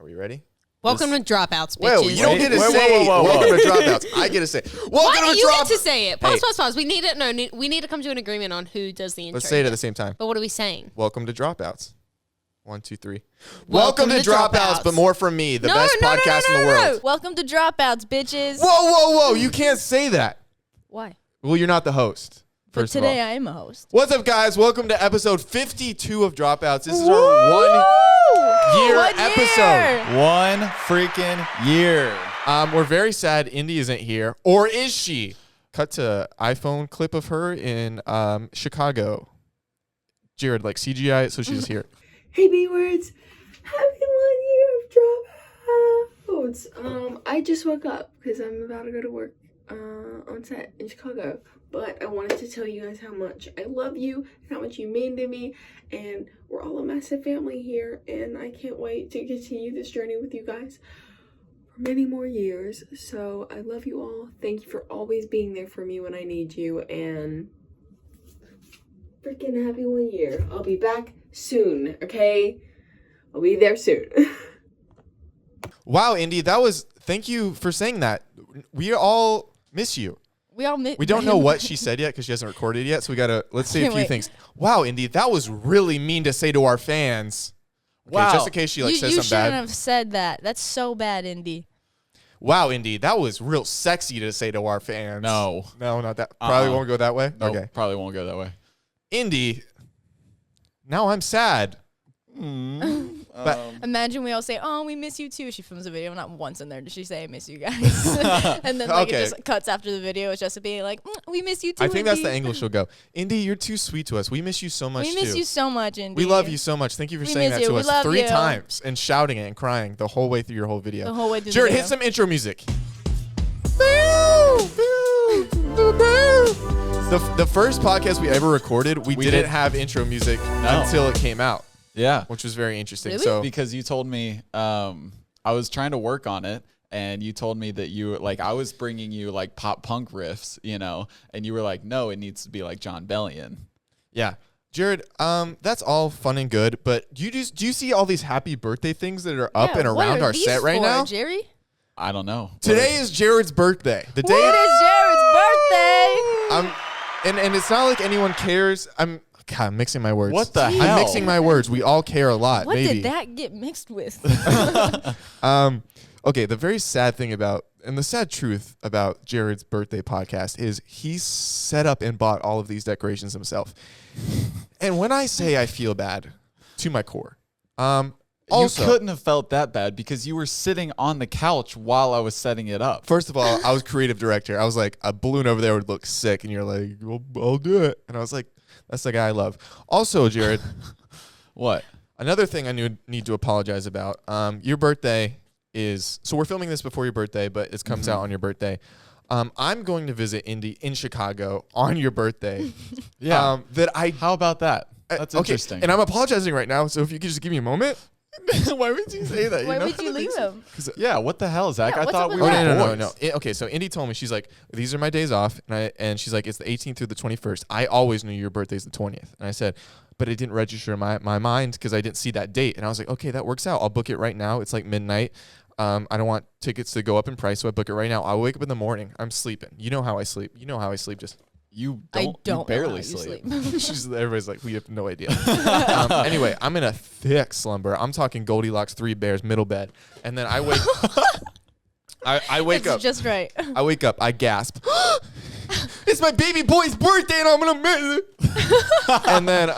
Are we ready? Welcome to Dropouts, bitches. Whoa, you don't get to say welcome to Dropouts. I get to say welcome Why to do you Dropouts. get to say it? Pause. We need it. No, we need to come to an agreement on who does the intro. Let's say it at the same time. But what are we saying? Welcome to Dropouts. 1, 2, 3. Welcome Welcome to to Dropouts, Dropouts. but more from me, the best podcast in the world. Welcome to Dropouts, bitches. Whoa. You can't say that. Why? Well, you're not the host. But First of today all. I am a host. What's up, guys? Welcome to episode 52 of Dropouts. This is our 1 year episode. 1 freaking year. We're very sad Indy isn't here. Or is she? Cut to iPhone clip of her in Chicago. Jared, like CGI it so she's here. Hey B-words, happy 1 year of Dropouts. I just woke up because I'm about to go to work on set in Chicago. But I wanted to tell you guys how much I love you and how much you mean to me. And we're all a massive family here. And I can't wait to continue this journey with you guys for many more years. So I love you all. Thank you for always being there for me when I need you. And freaking happy 1 year. I'll be back soon, okay? I'll be there soon. Wow, Indy, thank you for saying that. We all miss you. We don't know what she said yet because she hasn't recorded yet, so let's say a few things. Wow, Indy, that was really mean to say to our fans. Okay, Wow. Just in case she says You something shouldn't bad. have said that. That's so bad, Indy. Wow, Indy, that was real sexy to say to our fans. No, not that. Probably won't go that way. Nope, Okay, probably won't go that way. Indy. Now I'm sad. But Imagine we all say, "Oh, we miss you too." She films a video. Not once in there does she say, "I miss you guys," and then Okay. it just cuts after the video. It's just to be like, "We miss you too." I think that's the Indy." angle she'll go. Indy, you're too sweet to us. We miss you so much. We miss too. you so much, Indy. We love you so much. Thank you for We saying miss that you. to We us love 3 you. times and shouting it and crying the whole way through your whole video. The whole way through Jared, the hit video. some intro music. The first podcast we ever recorded, we didn't have intro music until it came out, Yeah, which was very interesting. Really? So because you told me I was trying to work on it, and you told me that I was bringing you like pop punk riffs, and you were like, no, it needs to be like John Bellion. yeah, Jared, that's all fun and good, but do you see all these happy birthday things that are up Yeah, and what around are our these set right for, now? Jerry? I don't know. Today is Jared's birthday. The day It is Jared's birthday. and it's not like anyone cares. I'm mixing my words. What the I'm hell? mixing my words. We all care a lot. What maybe. did that get mixed with? Okay, the very sad thing and the sad truth about Jared's birthday podcast is he set up and bought all of these decorations himself. And when I say I feel bad to my core, also, you couldn't have felt that bad because you were sitting on the couch while I was setting it up. first of all, I was creative director. I was like, a balloon over there would look sick, and you're like, well, I'll do it. And I was like, that's the guy I love. Also, Jared, What? another thing I need to apologize about. Your birthday so we're filming this before your birthday, but it comes out on your birthday. I'm going to visit Indy in Chicago on your birthday. Yeah. How about that? That's interesting. And I'm apologizing right now, so if you could just give me a moment. Why would you say that? Why would you leave him? Yeah, what the hell, Zach? Yeah, I what's thought up we with were that? No. Okay, so Indy told me, she's like, these are my days off, and she's like, it's the 18th through the 21st. I always knew your birthday's the 20th, and I said, but it didn't register in my mind because I didn't see that date, and I was like, okay, that works out. I'll book it right now. It's like midnight. I don't want tickets to go up in price, so I book it right now. I'll wake up in the morning. I'm sleeping. You know how I sleep. Just. You I don't. don't You barely know how you sleep. Everybody's like, we have no idea. Anyway, I'm in a thick slumber. I'm talking Goldilocks, 3 bears, middle bed, and then I wake. I wake It's up. just right. I wake up. I gasp. It's my baby boy's birthday, and I'm gonna miss it. And then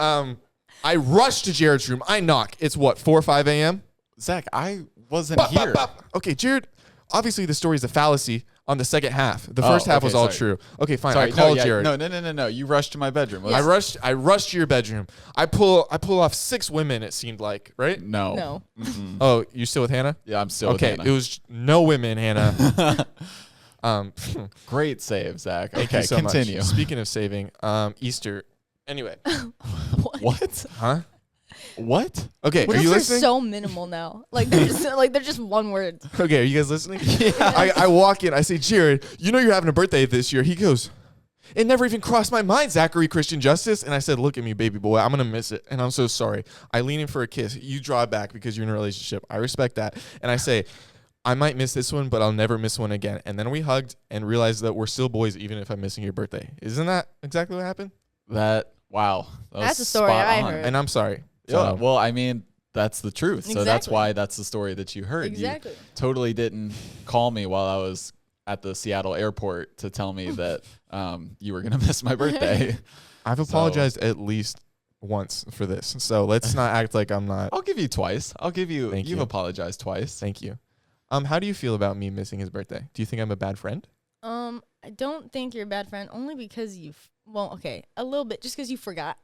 I rush to Jared's room. I knock. It's what, 4 or 5 a.m. Zach, I wasn't here. Okay, Jared. Obviously, the story is a fallacy on the second half. The first half okay, was all sorry. true. Okay, fine. Sorry, I called yeah, Jared. No. You rushed to my bedroom. I rushed to your bedroom. I pull off 6 women. It seemed like, right? No. No. Oh, you still with Hannah? Yeah, I'm still Okay, with Hannah. it was no women, Hannah. Great save, Zach. Thank Okay, you so continue. much. Speaking of saving, Easter. Anyway, What? huh? What? Okay, are Words you are listening? so minimal now. Like they're just one word. Okay, are you guys listening? Yeah. I walk in. I say, Jared, you know you're having a birthday this year. He goes, It never even crossed my mind, Zachary Christian Justice. And I said, look at me, baby boy. I'm going to miss it. And I'm so sorry. I lean in for a kiss. You draw back because you're in a relationship. I respect that. And I say, I might miss this one, but I'll never miss one again. And then we hugged and realized that we're still boys even if I'm missing your birthday. Isn't that exactly what happened? Wow. That's a story I heard. And I'm sorry. Yeah, well, I mean, that's the truth. So that's Exactly. why that's the story that you heard. Exactly. You totally didn't call me while I was at the Seattle airport to tell me that you were going to miss my birthday. I've apologized at least once for this. So let's not act like I'm not. I'll give you twice. I'll give you. Thank You've you. apologized twice. Thank you. How do you feel about me missing his birthday? Do you think I'm a bad friend? I don't think you're a bad friend, only because okay, a little bit, just because you forgot.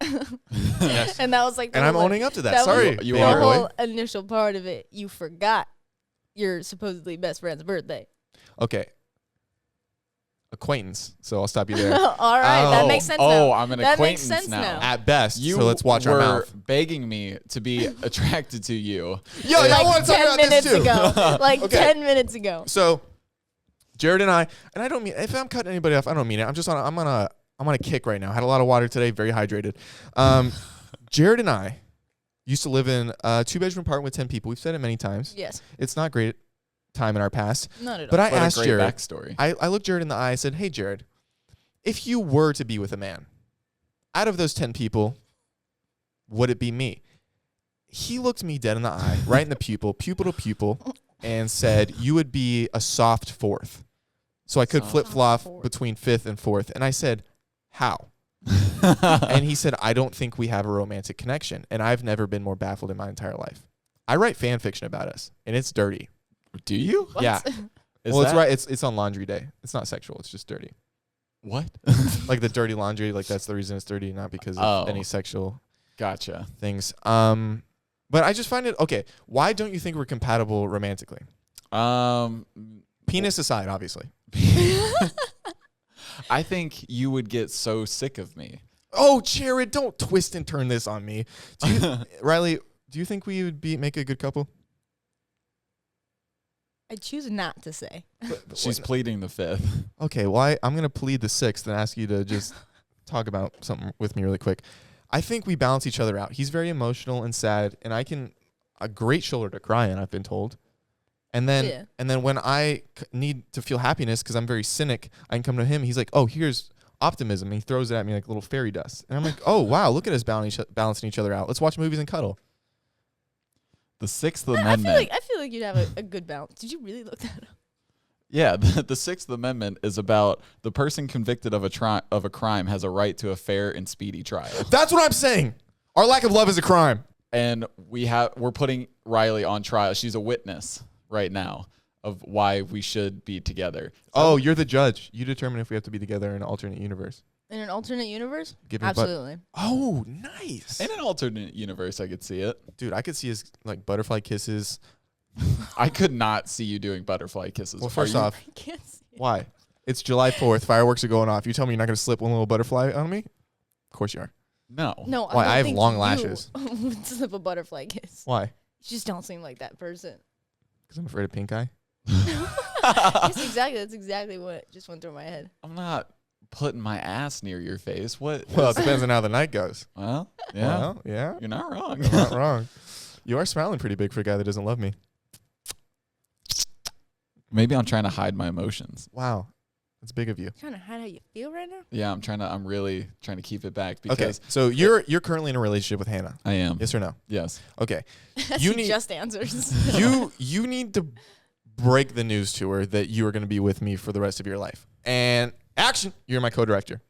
Yes. And that was like, And I'm owning up to that. that Sorry. was You the are. whole initial part of it. You forgot your supposedly best friend's birthday. Okay. Acquaintance. So I'll stop you there. All right, that makes sense now. Oh, I'm an That makes acquaintance sense now. now. At best. You so let's watch our were mouth. begging me to be attracted to you. Yo, I want Like to talk 10 about this minutes too. ago. Like Okay. 10 minutes ago. So Jared and I don't mean, if I'm cutting anybody off, I don't mean it. I'm on a kick right now. Had a lot of water today, very hydrated. Jared and I used to live in a 2-bedroom apartment with 10 people. We've said it many times. Yes. It's not great time in our past. Not at But all. I What asked a great Jared, backstory. I looked Jared in the eye. I said, hey, Jared, if you were to be with a man, out of those 10 people, would it be me? He looked me dead in the eye, right in the pupil to pupil, and said, you would be a soft fourth. So I could Soft flip-flop fourth. between fifth and fourth. And I said, how? And he said, I don't think we have a romantic connection. And I've never been more baffled in my entire life. I write fan fiction about us, and it's dirty. Do you? What? Yeah. Is Well, it's that- right. It's on laundry day. It's not sexual. It's just dirty. What? Like the dirty laundry. Like that's the reason it's dirty, not because of Oh. any sexual Gotcha. things. But I just find it okay. Why don't you think we're compatible romantically? Penis aside, obviously. I think you would get so sick of me. Oh, Jared, don't twist and turn this on me. Do you, Riley, do you think we would make a good couple? I choose not to say. She's pleading the fifth. Okay, well, I'm going to plead the sixth and ask you to just talk about something with me really quick. I think we balance each other out. He's very emotional and sad, and I can a great shoulder to cry in, I've been told. And then when I need to feel happiness because I'm very cynic, I can come to him. He's like, oh, here's optimism. And he throws it at me like little fairy dust. And I'm like, oh, wow, look at us balancing each other out. Let's watch movies and cuddle. The Sixth I Amendment. feel like you'd have a good balance. Did you really look that up? Yeah, the Sixth Amendment is about the person convicted of a crime has a right to a fair and speedy trial. That's what I'm saying. Our lack of love is a crime. And we're putting Riley on trial. She's a witness right now of why we should be together. Oh, you're the judge. You determine if we have to be together in an alternate universe. In an alternate universe? Give me a butt. Absolutely. Oh, nice. In an alternate universe, I could see it. Dude, I could see his like butterfly kisses. I could not see you doing butterfly kisses. Well, Are first you- off, I can't see it. why? It's July 4th. Fireworks are going off. You tell me you're not going to slip one little butterfly on me? Of course you are. no. No, Why, don't I have think long you lashes. would slip a butterfly kiss. Why? You just don't seem like that person. Because I'm afraid of pink eye. Yes, exactly. That's exactly what just went through my head. I'm not putting my ass near your face. What? Well, it depends on how the night goes. Well, yeah. Well, yeah. You're not wrong. You're not wrong. You are smiling pretty big for a guy that doesn't love me. Maybe I'm trying to hide my emotions. Wow. That's big of you. Trying to hide how you feel right now? Yeah, I'm really trying to keep it back Okay. because So you're currently in a relationship with Hannah. I am. Yes or no? Yes. Okay. That's You need- just answers. You need to break the news to her that you are going to be with me for the rest of your life. And action. You're my co-director.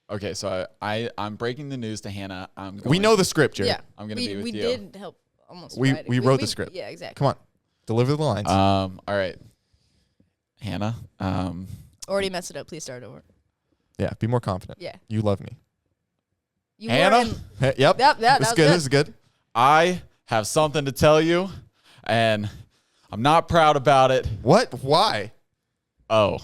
Okay, so I'm breaking the news to Hannah. We know the script, Jared. Yeah. I'm gonna be with we you. did help almost We- write it. we wrote the script. Yeah, exactly. Come on. Deliver the lines. All right. Hannah. Already messed it up. Please start over. Yeah. Be more confident. Yeah. You love me. You Hannah? were in- Hey, yep. Yep, that This is was good. good. This is good. I have something to tell you, and I'm not proud about it. What? Why? Oh,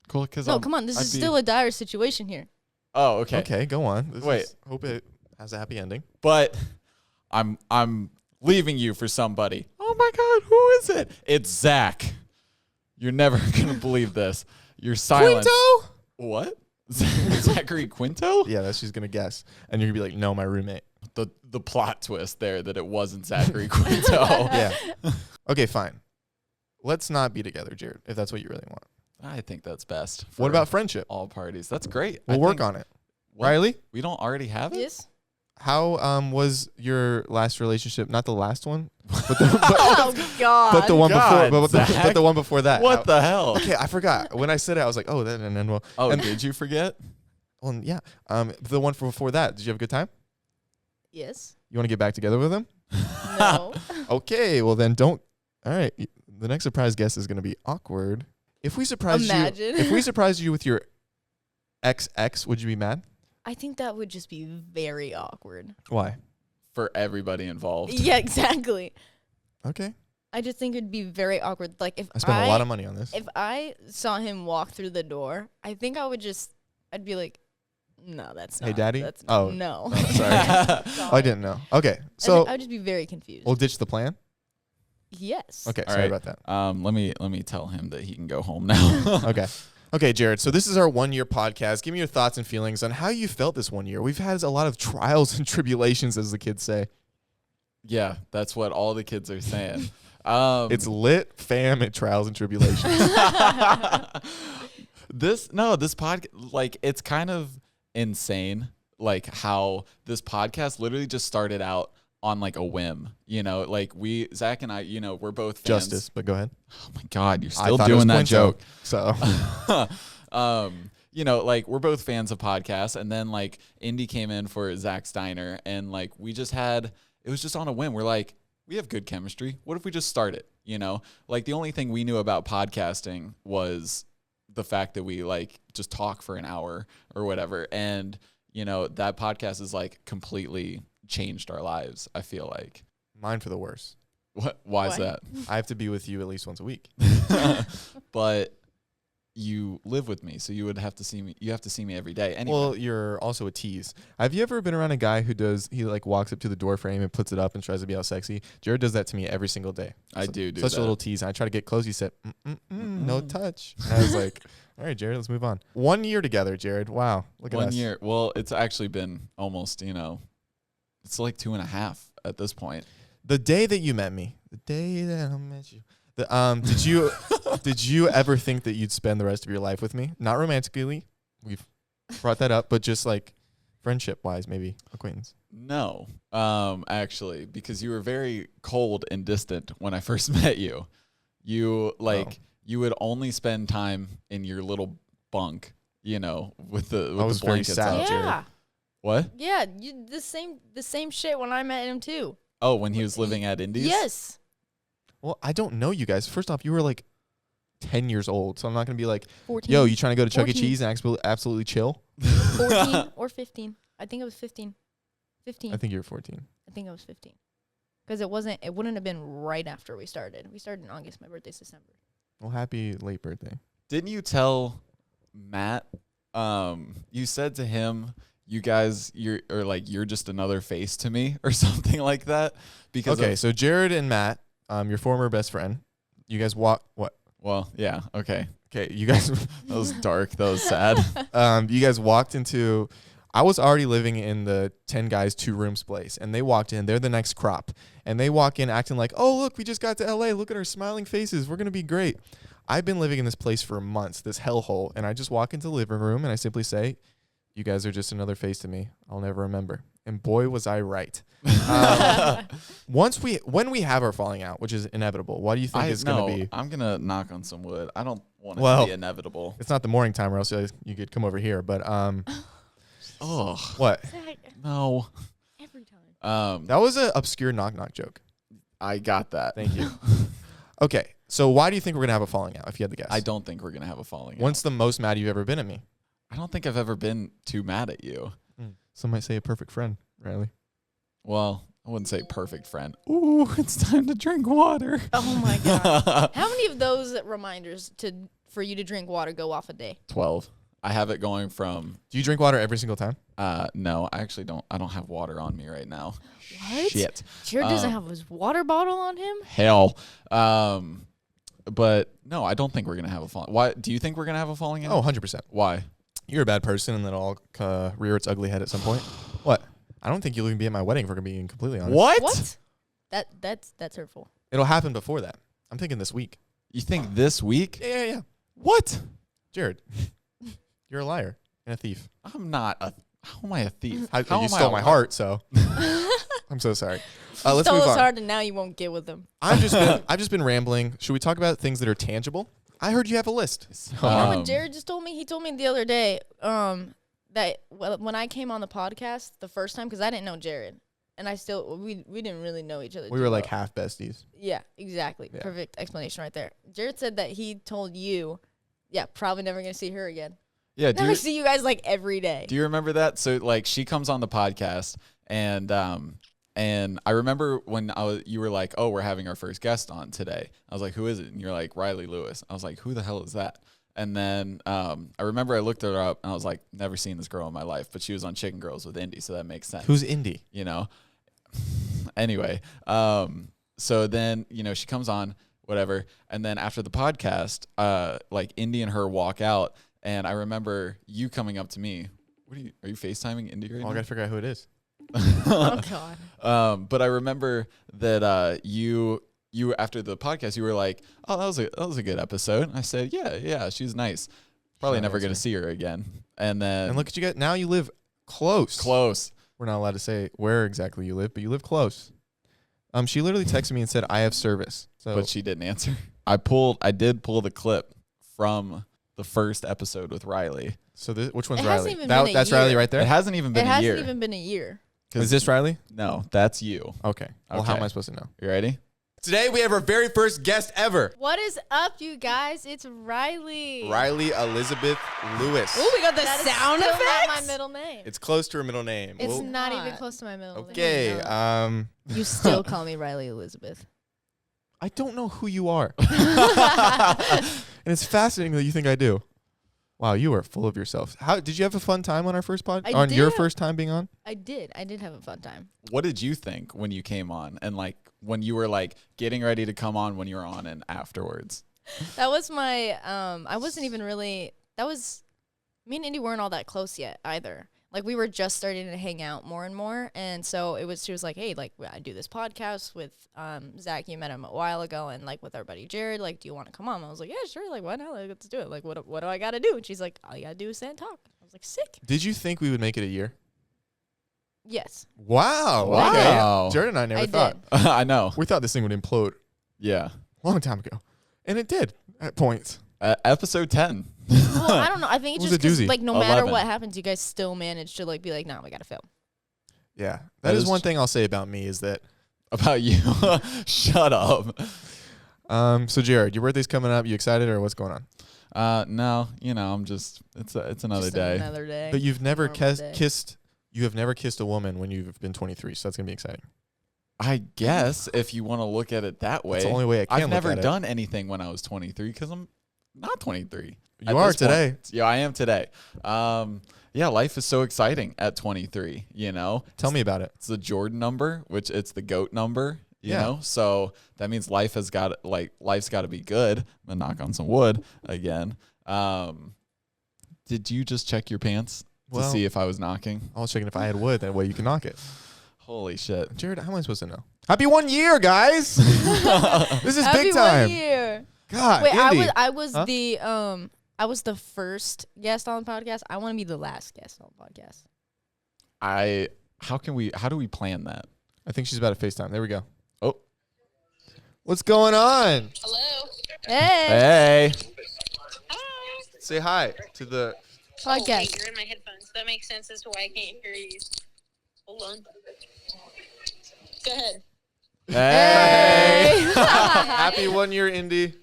cool. Because No, come on. This is still a dire situation here. Oh, okay. Okay, go on. Wait. Hope it has a happy ending. But I'm leaving you for somebody. Oh my God, who is it? It's Zach. You're never gonna believe this. Your silence. Quinto? What? Zachary Quinto? Yeah, that's she's gonna guess, and you're gonna be like, no, my roommate. The plot twist there that it wasn't Zachary Quinto. Yeah. Okay, fine. Let's not be together, Jared, if that's what you really want. I think that's best. What for about friendship? all parties? That's great. We'll work on it. What? Riley, We don't already have it? Yes. how was your last relationship? Not the last one, but Oh God. but the one God, before, but Zach. the one before that. What the hell? Okay, I forgot. When I said it, I was like, oh, that didn't end well. Oh, And- did you forget? Well, yeah. The one before that. Did you have a good time? Yes. You want to get back together with him? No. Okay, well then don't. All right, the next surprise guest is going to be awkward. If we surprised Imagine. you, if we surprised you with your ex, would you be mad? I think that would just be very awkward. Why? For everybody involved. Yeah, exactly. Okay, I just think it'd be very awkward. Like if I spent a lot of money on this. if I saw him walk through the door, I think I'd be like, no, that's not. Hey, Daddy? That's Oh. no. Sorry, I didn't know. Okay, so I'd just be very confused. we'll ditch the plan. Yes. Okay, All sorry right. about that. Let me tell him that he can go home now. Okay, Jared. So this is our 1 year podcast. Give me your thoughts and feelings on how you felt this 1 year. We've had a lot of trials and tribulations, as the kids say. Yeah, that's what all the kids are saying. It's lit, fam, and trials and tribulations. This podcast, like, it's kind of insane, like how this podcast literally just started out on like a whim, like Zach and I, we're both fans. Justice, but go ahead. Oh my God, you're I still thought it was doing that Quinto, joke. So Like we're both fans of podcasts, and then like Indy came in for Zach's Diner, and like it was just on a whim. We're like, we have good chemistry. What if we just start it? Like the only thing we knew about podcasting was the fact that we like just talk for an hour or whatever. And, that podcast has like completely changed our lives, I feel like. mine for the worse. Why is Why? that? I have to be with you at least once a week. But you live with me, so you would have to see me. You have to see me every day. Anyway. Well, you're also a tease. Have you ever been around a guy he like walks up to the door frame and puts it up and tries to be all sexy? Jared does that to me every single day. I do Such that. a little tease. And I try to get close. He said, no touch. And I was like, all right, Jared, let's move on. 1 year together, Jared. Wow. Look at us. 1 year. Well, it's actually been almost, it's like 2.5 at this point. The day that you met me, the day that I met you, did you ever think that you'd spend the rest of your life with me? Not romantically. We've brought that up, but just like friendship wise, maybe acquaintance. No, actually, because you were very cold and distant when I first met you. You you would only spend time in your little bunk, with the was very blankets sad, up. Jared. Yeah. What? Yeah. The same shit when I met him too. Oh, when he was living at Indy's? Yes. Well, I don't know you guys. First off, you were like 10 years old, so I'm not going to be like, 14. yo, you trying to go to Chuck E. 14. Cheese and absolutely chill? 14 or 15. I think it was 15. 15. I think you're 14. I think I was 15. Because it wouldn't have been right after we started. We started in August. My birthday's December. Well, happy late birthday. Didn't you tell Matt, you said to him, you're just another face to me or something like that? Because Okay, so Jared and Matt, your former best friend, you guys what? well, yeah, okay. Okay, you guys That was dark. That was sad. you guys walked into, I was already living in the 10 guys 2 rooms place, and they walked in. They're the next crop, and they walk in acting like, oh, look, we just got to LA. Look at our smiling faces. We're going to be great. I've been living in this place for months, this hellhole, and I just walk into the living room and I simply say, you guys are just another face to me. I'll never remember. And boy, was I right. When we have our falling out, which is inevitable, what do you think it's going to be? I'm going to knock on some wood. I don't want it Well, to be inevitable. It's not the morning time, or else you could come over here. But Oh, what? no. Every time. That was an obscure knock knock joke. I got that. Thank you. Okay, so why do you think we're gonna have a falling out? If you had to guess, I don't think we're going to have a falling out. When's the most mad you've ever been at me? I don't think I've ever been too mad at you. Some might say a perfect friend, Riley. Well, I wouldn't say perfect friend. Ooh, it's time to drink water. Oh my god. How many of those reminders for you to drink water go off a day? 12. I have it going from Do you drink water every single time? no, I actually don't. I don't have water on me right now. What? Shit. Jared doesn't have his water bottle on him? Hell. But no, I don't think we're going to have a falling. Why do you think we're going to have a falling out? Oh, 100%. Why? You're a bad person, and then I'll rear its ugly head at some point. What? I don't think you'll even be at my wedding, if we're being completely honest. What? That's hurtful. It'll happen before that. I'm thinking this week. You think this week? Yeah. What? Jared, you're a liar and a thief. I'm not a. How am I a thief? How, How you am I stole a my liar? heart, so I'm so sorry. Let's Stole move his on. heart, and now you won't get with him. I've just been rambling. Should we talk about things that are tangible? I heard you have a list. You know what Um, Jared just told me? He told me the other day that when I came on the podcast the first time, because I didn't know Jared, and we didn't really know each other. We too were like well. half besties. Yeah, exactly. Yeah. Perfect explanation right there. Jared said that he told you, yeah, probably never gonna see her again. Yeah. Now I see you guys like every day. Do you remember that? So like she comes on the podcast and I remember when you were like, "Oh, we're having our first guest on today." I was like, "Who is it?" And you're like, "Riley Lewis." I was like, "Who the hell is that?" And then I remember I looked her up and I was like, "Never seen this girl in my life," but she was on Chicken Girls with Indy, so that makes sense. Who's Indy? You know? Anyway, so then, she comes on, whatever, and then after the podcast, like Indy and her walk out, and I remember you coming up to me. Are you FaceTiming Indy right Oh, I now? gotta figure out who it is. Oh God. But I remember that you after the podcast you were like, "Oh, that was a good episode." And I said, "Yeah, she's nice. Probably Short never gonna answer. see her again." And then And look at you guys. Now you live close. close. We're not allowed to say where exactly you live, but you live close. She literally texted me and said, "I have service." So But she didn't answer. I did pull the clip from the first episode with Riley. So which one's It hasn't Riley? even been a That's Riley year. right there. It hasn't even been It a year. hasn't even been a year. Is this Riley? No, that's you. Okay. Well, how Okay. am I supposed to know? You ready? Today we have our very first guest ever, What is up, you guys? It's Riley. Riley Elizabeth Lewis. Oh, we got the That is sound still effects. not my middle name. It's close to her middle name. It's Well, not not. even close to my middle name. okay. You still call me Riley Elizabeth. I don't know who you are, and it's fascinating that you think I do. Wow, you are full of yourself. How did you have a fun time on our first pod? I On did your have- first time being on? I did have a fun time. What did you think when you came on and like when you were like getting ready to come on when you were on and afterwards? That was my I wasn't even really me and Indy weren't all that close yet either. Like we were just starting to hang out more and more, and so she was like, "Hey, like I do this podcast with Zach. You met him a while ago, and like with our buddy Jared. Like, do you want to come on?" I was like, "Yeah, sure. Like, why not? Like, let's do it. Like, what do I got to do?" And she's like, "All you got to do is sit and talk." I was like, "Sick." Did you think we would make it a year? Yes, Wow. Wow. Okay. Jared and I never I thought. did. I know. We thought this thing would implode Yeah. a long time ago, and it did at points. Episode 10. Well, I don't know. I think It it's was a just 'cause, doozy. like no matter 11. what happens, you guys still manage to like be like, "Nah, we got to film." Yeah, That that is is one thing I'll say about me is that. About you. Shut up. So Jared, your birthday's coming up. You excited or what's going on? No, I'm just it's another Just day. Another day. But you've never Normal day. kissed. You have never kissed a woman when you've been 23. So that's gonna be exciting. I guess if you want to look at it that way. That's the only way I can. I've look never at it. done anything when I was 23 because I'm not 23. You at are this point. today. Yeah, I am today. Yeah, life is so exciting at 23, Tell me about it. It's the Jordan number, which it's the GOAT number, you Yeah. know? So that means life's got to be good. I'm going to knock on some wood again. Did you just check your pants to Well- see if I was knocking? I was checking if I had wood. That way you can knock it. Holy shit. Jared, how am I supposed to know? Happy 1 year, guys. This is Happy big time. 1 year. God, Wait, Indy. I was Huh? I was the first guest on the podcast. I want to be the last guest on the podcast. How do we plan that? I think she's about to FaceTime. There we go. Oh. What's going on? Hello. Hey, Hey. Hi. Say hi to the. Oh, wait, podcast. you're in my headphones. That makes sense as to why I can't hear you. Hold on. Go ahead. Hey. Happy 1 year, Indy.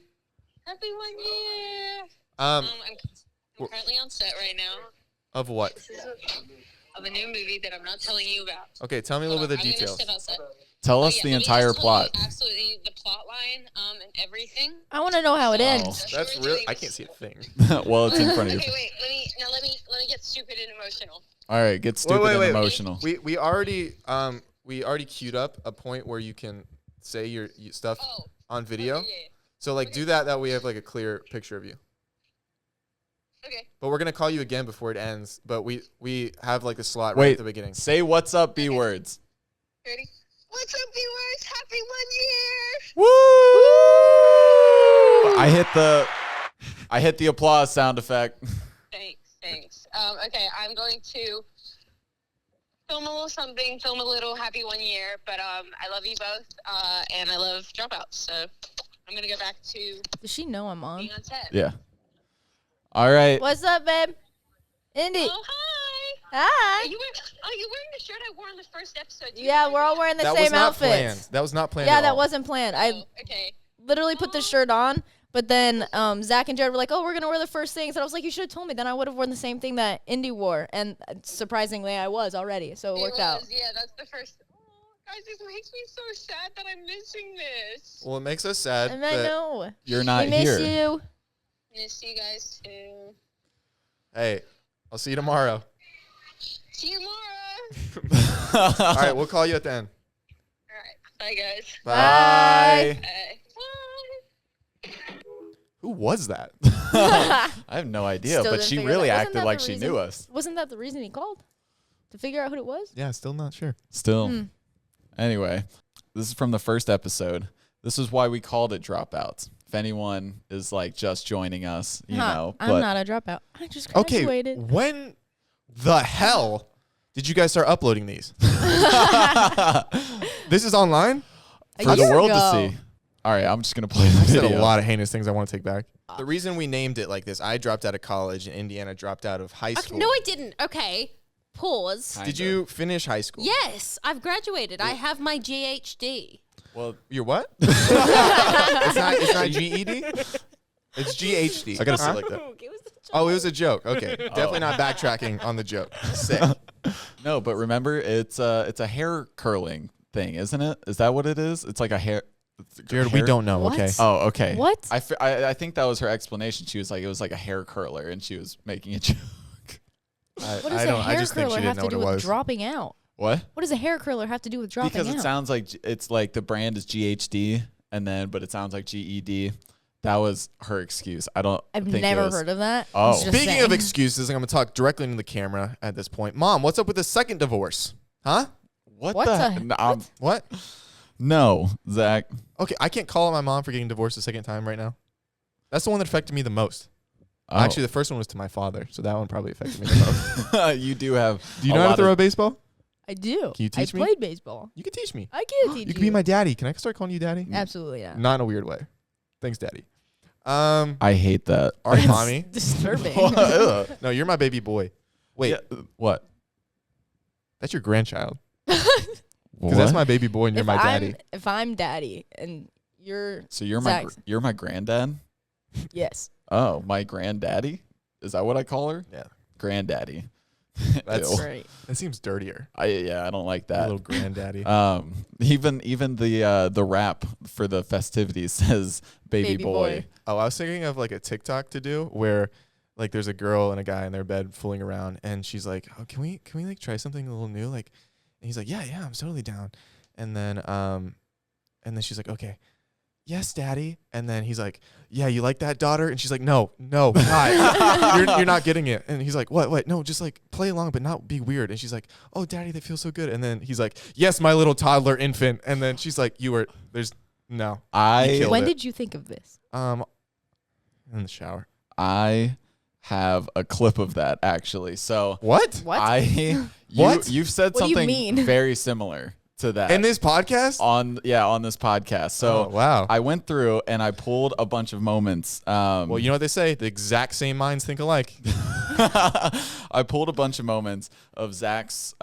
Happy 1 year. Um, I'm currently on set right now. of what? This is of a new movie that I'm not telling you about. Okay, tell me a little bit of the I'm details. gonna step outside. Tell Oh, us yeah, the let me entire just tell you plot. Absolutely, the plot line, and everything. I want to know how it Oh. ends. That's real. I can't see a thing. Well, it's in front of you. Okay, wait. Let me get stupid and emotional. All right, get stupid and emotional. We already queued up a point where you can say your stuff Oh. on video. Okay, yeah. So like do that. That way we have like a clear picture of you. Okay. But we're gonna call you again before it ends. But we have like a slot right Wait, at the beginning. say what's up, B words. Ready? What's up, viewers? Happy 1 year. Woo! I hit the applause sound effect. Thanks. Okay, I'm going to film a little something, film a little happy 1 year, but I love you both, and I love Dropouts, so I'm gonna go back to Does she know I'm on? being on set. Yeah. All right. What's up, babe? Indy. Oh, hi. Hi. Are you wearing the shirt I wore on the first episode? Yeah, we're all wearing the That same was not outfits. planned. That was not planned. Yeah, at that all. wasn't planned. I Okay. literally put the shirt on, but then Zach and Jared were like, "Oh, we're gonna wear the first things," and I was like, "You should have told me. Then I would have worn the same thing that Indy wore." And surprisingly, I was already, so it worked out. Yeah, that's the first. Oh, guys, this makes me so sad that I'm missing this. Well, it makes us sad. And I that- know You're not we miss here. you. Miss you guys too. Hey, I'll see you tomorrow. See you tomorrow. All right, we'll call you at the end. All right. Bye, guys. Bye. Bye. Who was that? I have no idea, Still but didn't she figure really that- wasn't acted that like the she reason? knew us. Wasn't that the reason he called? To figure out who it was? Yeah, still not sure. Still. Hmm. Anyway, this is from the first episode. This is why we called it Dropouts. If anyone is like just joining us, you know. I'm not a dropout. I just Okay, graduated. when the hell did you guys start uploading these? This is online? A For the year world ago. to see. All right, I'm just going to play the I said video. a lot of heinous things I want to take back. The reason we named it like this, I dropped out of college and Indiana dropped out of high school. No, I didn't. Okay. Pause. Did you finish high school? Yes, I've graduated. I have my GHD. Well, You're what? it's not GED? It's GHD. I got to Huh? say like that. Oh, it was a joke. Okay. Definitely not backtracking on the joke. Sick. No, but remember, it's a hair curling thing, isn't it? Is that what it is? It's like a hair. Jared, we don't know, What? okay? Oh, okay. What? I think that was her explanation. She was like, it was like a hair curler, and she was making a joke. What does a hair curler have to do with dropping out? What? What does a hair curler have to do with dropping Because out? it sounds like it's like the brand is GHD, but it sounds like GED. That was her excuse. I don't. I've think never it was, heard of that. Oh. Just Speaking saying. of excuses, I'm going to talk directly into the camera at this point. Mom, what's up with the second divorce? Huh? What What the? the- No, What? no, Zach. Okay, I can't call out my mom for getting divorced a second time right now. That's the one that affected me the most. Oh. Actually, the first one was to my father, so that one probably affected me the most. You do have. Do you a know how to lot throw of- a baseball? I do. Can you teach I me? played baseball. You can teach me. I can teach You can be my daddy. Can I start calling you daddy? Absolutely not. Not in a weird way. Thanks, daddy. I hate that. All right, mommy. Disturbing. Ugh. No, you're my baby boy. Wait, Yeah, what? that's your grandchild. What? Because that's my baby boy and you're my daddy. If I'm daddy and you're So you're Zach's- you're my granddad. yes. Oh, my granddaddy. Is that what I call her? Yeah. Granddaddy. That's Ew. Great. That seems dirtier. I don't like Your that. little granddaddy. Even the rap for the festivities says baby, Baby boy. boy. Oh, I was thinking of like a TikTok to do where like there's a girl and a guy in their bed fooling around and she's like, "Oh, can we like try something a little new?" Like, and he's like, "Yeah, I'm totally down." And then she's like, "Okay. Yes, daddy." And then he's like, "Yeah, you like that, daughter?" And she's like, No, God. you're not getting it." And he's like, What? No, just like play along but not be weird. And she's like, "Oh, daddy, that feels so good." And then he's like, "Yes, my little toddler infant." And then she's like, No. I killed When it. did you think of this? In the shower. I have a clip of that actually. So What? What? What? You've said What do you something mean? very similar to that In this podcast? on this podcast. So Oh, wow. I went through and I pulled a bunch of moments. Well, you know what they say? The exact same minds think alike. I pulled a bunch of moments of Zach's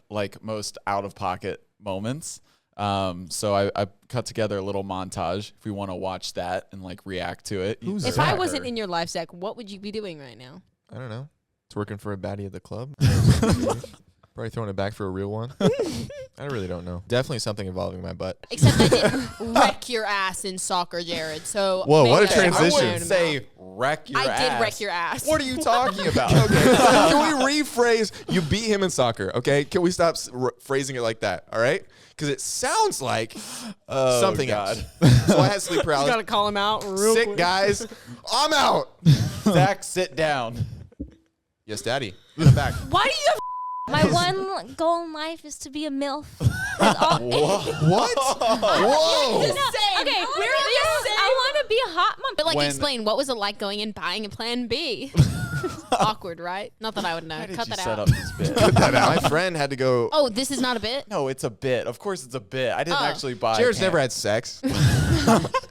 like most out of pocket moments. So I cut together a little montage if we want to watch that and like react to it. Who's If Zach? I wasn't in your life, Zach, what would you be doing right now? I don't know. It's working for a baddie at the club. Probably throwing it back for a real one. I really don't know. Definitely something involving my butt. Except I didn't wreck your ass in soccer, Jared. So Whoa, maybe what a I should have transition. known about- Say wreck your I ass. did wreck your ass. What are you talking about? Can we rephrase? You beat him in soccer, okay? Can we stop phrasing it like that, all right? Because it sounds like something God. else. So I had sleep You paralysis. gotta call him out real Sick quick. guys. I'm out. Zach, sit down. Yes, Daddy. I'm back. Why do you have My one goal in life is to be a MILF. That's all- What? Whoa. the same? Okay, We're I want to be a hot mom. But like, When- explain, what was it like going and buying a plan B? Awkward, right? Not that I would know. Why did Cut you that set out. up this bit? My friend had to go. Oh, this is not a bit? No, it's a bit. Of course it's a bit. I didn't Oh. actually buy Jared's Plan- never had sex.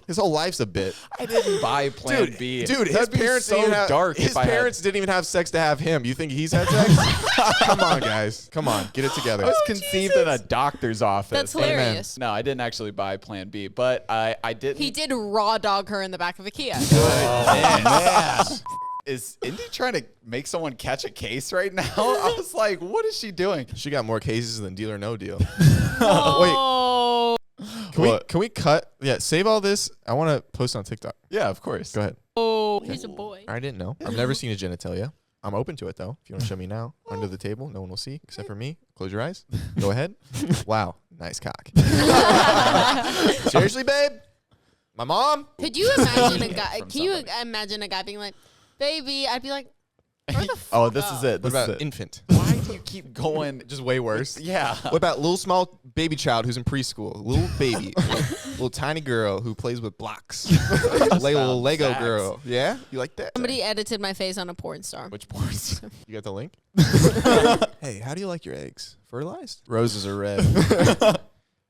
His whole life's a bit. I didn't buy Plan B. Dude, his That'd be parents so didn't even have, dark His if I had- parents didn't even have sex to have him. You think he's had sex? Come on, guys. Come on, get it together. I was conceived in a doctor's office. That's hilarious. No, I didn't actually buy Plan B, but I didn't. He did raw dog her in the back of a Kia. Oh, man. Is Indy trying to make someone catch a case right now? I was like, what is she doing? She got more cases than Deal or No Deal. Oh. Can we cut? Yeah, save all this. I want to post on TikTok. Yeah, of course. Go ahead. Oh, he's a boy. I didn't know. I've never seen a genitalia. I'm open to it though. If you want to show me now, under the table, no one will see except for me. Close your eyes. Go ahead. Wow, nice cock. Seriously, babe? My mom? Could you imagine a Yeah, guy? from Can you somebody. imagine a guy being like, "Baby," I'd be like, "Where the fuck Oh, this up? is it. What This about is it. infant? Why do you keep going? Just way worse. Yeah. What about little small baby child who's in preschool? Little baby, little tiny girl who plays with blocks. Little Lego Facts. girl. Yeah, you like that? Somebody edited my face on a porn star. Which parts? You got the link? Hey, how do you like your eggs? Fertilized? Roses are red.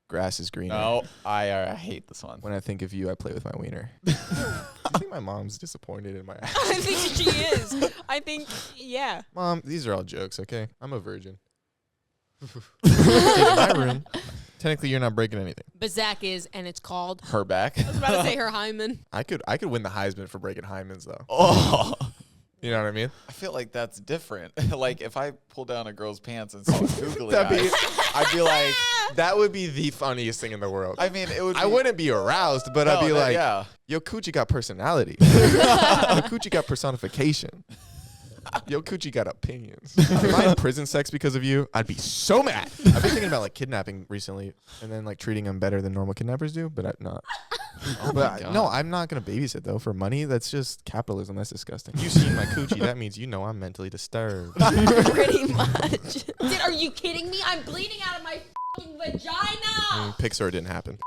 Grass is greener. No, I hate this one. When I think of you, I play with my wiener. I think my mom's disappointed in my ass. I think she is. I think, yeah. Mom, these are all jokes, okay? I'm a virgin. Get in my room. Technically, you're not breaking anything. But Zach is, and it's called. Her back. I was about to say her hymen. I could win the Heisman for breaking hymens, though. Oh. You know what I mean? I feel like that's different. Like if I pull down a girl's pants and saw googly That'd be- eyes, I'd be like, That would be the funniest thing in the world. I mean, it would. I be, wouldn't be aroused, but I'd no, be that- like, yeah. yo, coochie got personality. Yo, coochie got personification. Yo, coochie got opinions. If I had prison sex because of you, I'd be so mad. I've been thinking about like kidnapping recently and then like treating them better than normal kidnappers do, but I'm not. No, I'm not going to babysit though for money. That's just capitalism. That's disgusting. You seen my coochie. That means you know I'm mentally disturbed. Pretty much. Are you kidding me? I'm bleeding out of my fucking vagina. Pixar didn't happen.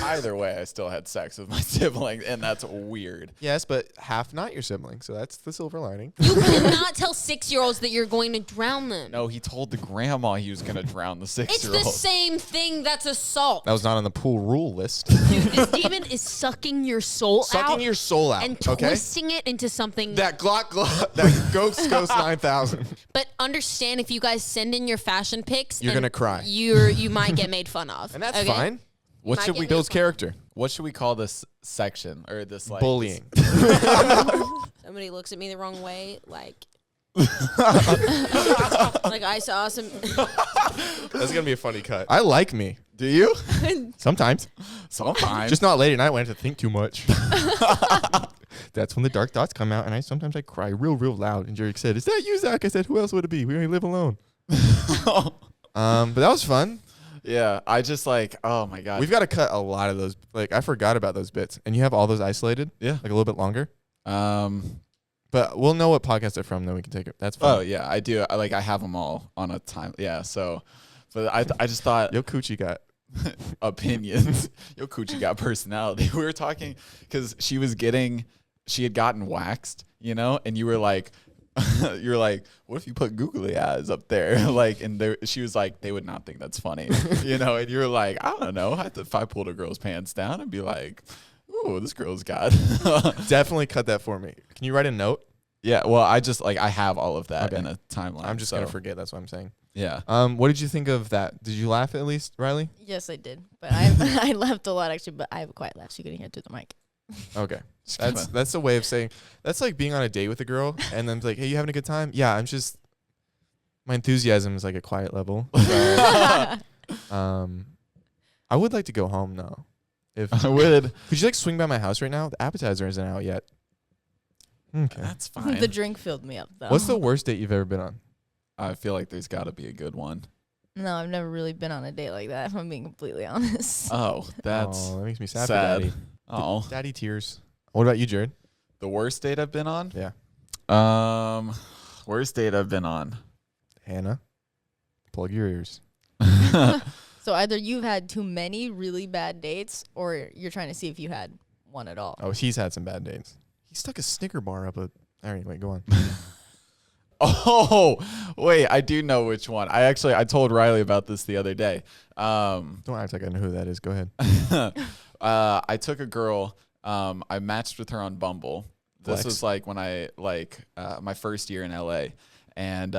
Either way, I still had sex with my sibling, and that's weird. Yes, but half not your sibling. So that's the silver lining. You cannot tell 6-year-olds that you're going to drown them. No, he told the grandma he was gonna drown the It's the 6-year-old. same thing. That's assault. That was not on the pool rule list. Dude, this demon is sucking your soul out Sucking your soul out. and okay? twisting it into something. That Glock, that Ghost 9000. But understand, if you guys send in your fashion pics, You're and gonna cry. You might get made fun of, And that's okay? fine. What Might should get we me Builds fun. character. What should we call this section or this like Bullying. Somebody looks at me the wrong way, like I saw some. That's gonna be a funny cut. I like me. Do you? Sometimes. Sometimes. Just not late at night when I have to think too much. That's when the dark thoughts come out, and I sometimes cry real loud. And Jerry said, "Is that you, Zach?" I said, "Who else would it be? We only live alone." But that was fun. Yeah, I just like, oh my god. We've got to cut a lot of those. Like I forgot about those bits, and you have all those isolated. Yeah. like a little bit longer. um. But we'll know what podcast they're from, then we can take it. That's fun. Oh yeah, I do. I have them all on a time. Yeah. So, but I just thought Yo, coochie got. opinions. Yo, Coochie got personality. We were talking because she had gotten waxed, you know, and you were like, what if you put googly eyes up there? Like, and there, she was like, they would not think that's funny, you know, and you were like, I don't know. If I pulled a girl's pants down, I'd be like, ooh, this girl's got. Definitely cut that for me. Can you write a note? Yeah. Well, I have all of that Okay. in a timeline. I'm just so, gonna forget. That's what I'm saying. Yeah. What did you think of that? Did you laugh at least, Riley? Yes, I did. But I laughed a lot actually. But I have a quiet laugh, so you can hear it through the mic. Okay. Just That's kinda- that's a way of saying that's like being on a date with a girl and then it's like, hey, you having a good time? Yeah, I'm just my enthusiasm is like a quiet level. So, I would like to go home now. If I would. could you like swing by my house right now? The appetizer isn't out yet. Okay. That's fine. The drink filled me up though. What's the worst date you've ever been on? I feel like there's got to be a good one. No, I've never really been on a date like that. If I'm being completely honest. Oh, that's that makes me sad, sad. for daddy. Oh, Daddy tears. What about you, Jared? the worst date I've been on? Yeah. Worst date I've been on. Hannah, plug your ears. So either you've had too many really bad dates, or you're trying to see if you had one at all. Oh, he's had some bad dates. He stuck a Snicker bar up a. Anyway, go on. Oh, wait, I do know which one. I told Riley about this the other day. Don't act like I know who that is. Go ahead. I took a girl. I matched with her on Bumble. This Flex. was like when I my first year in LA, and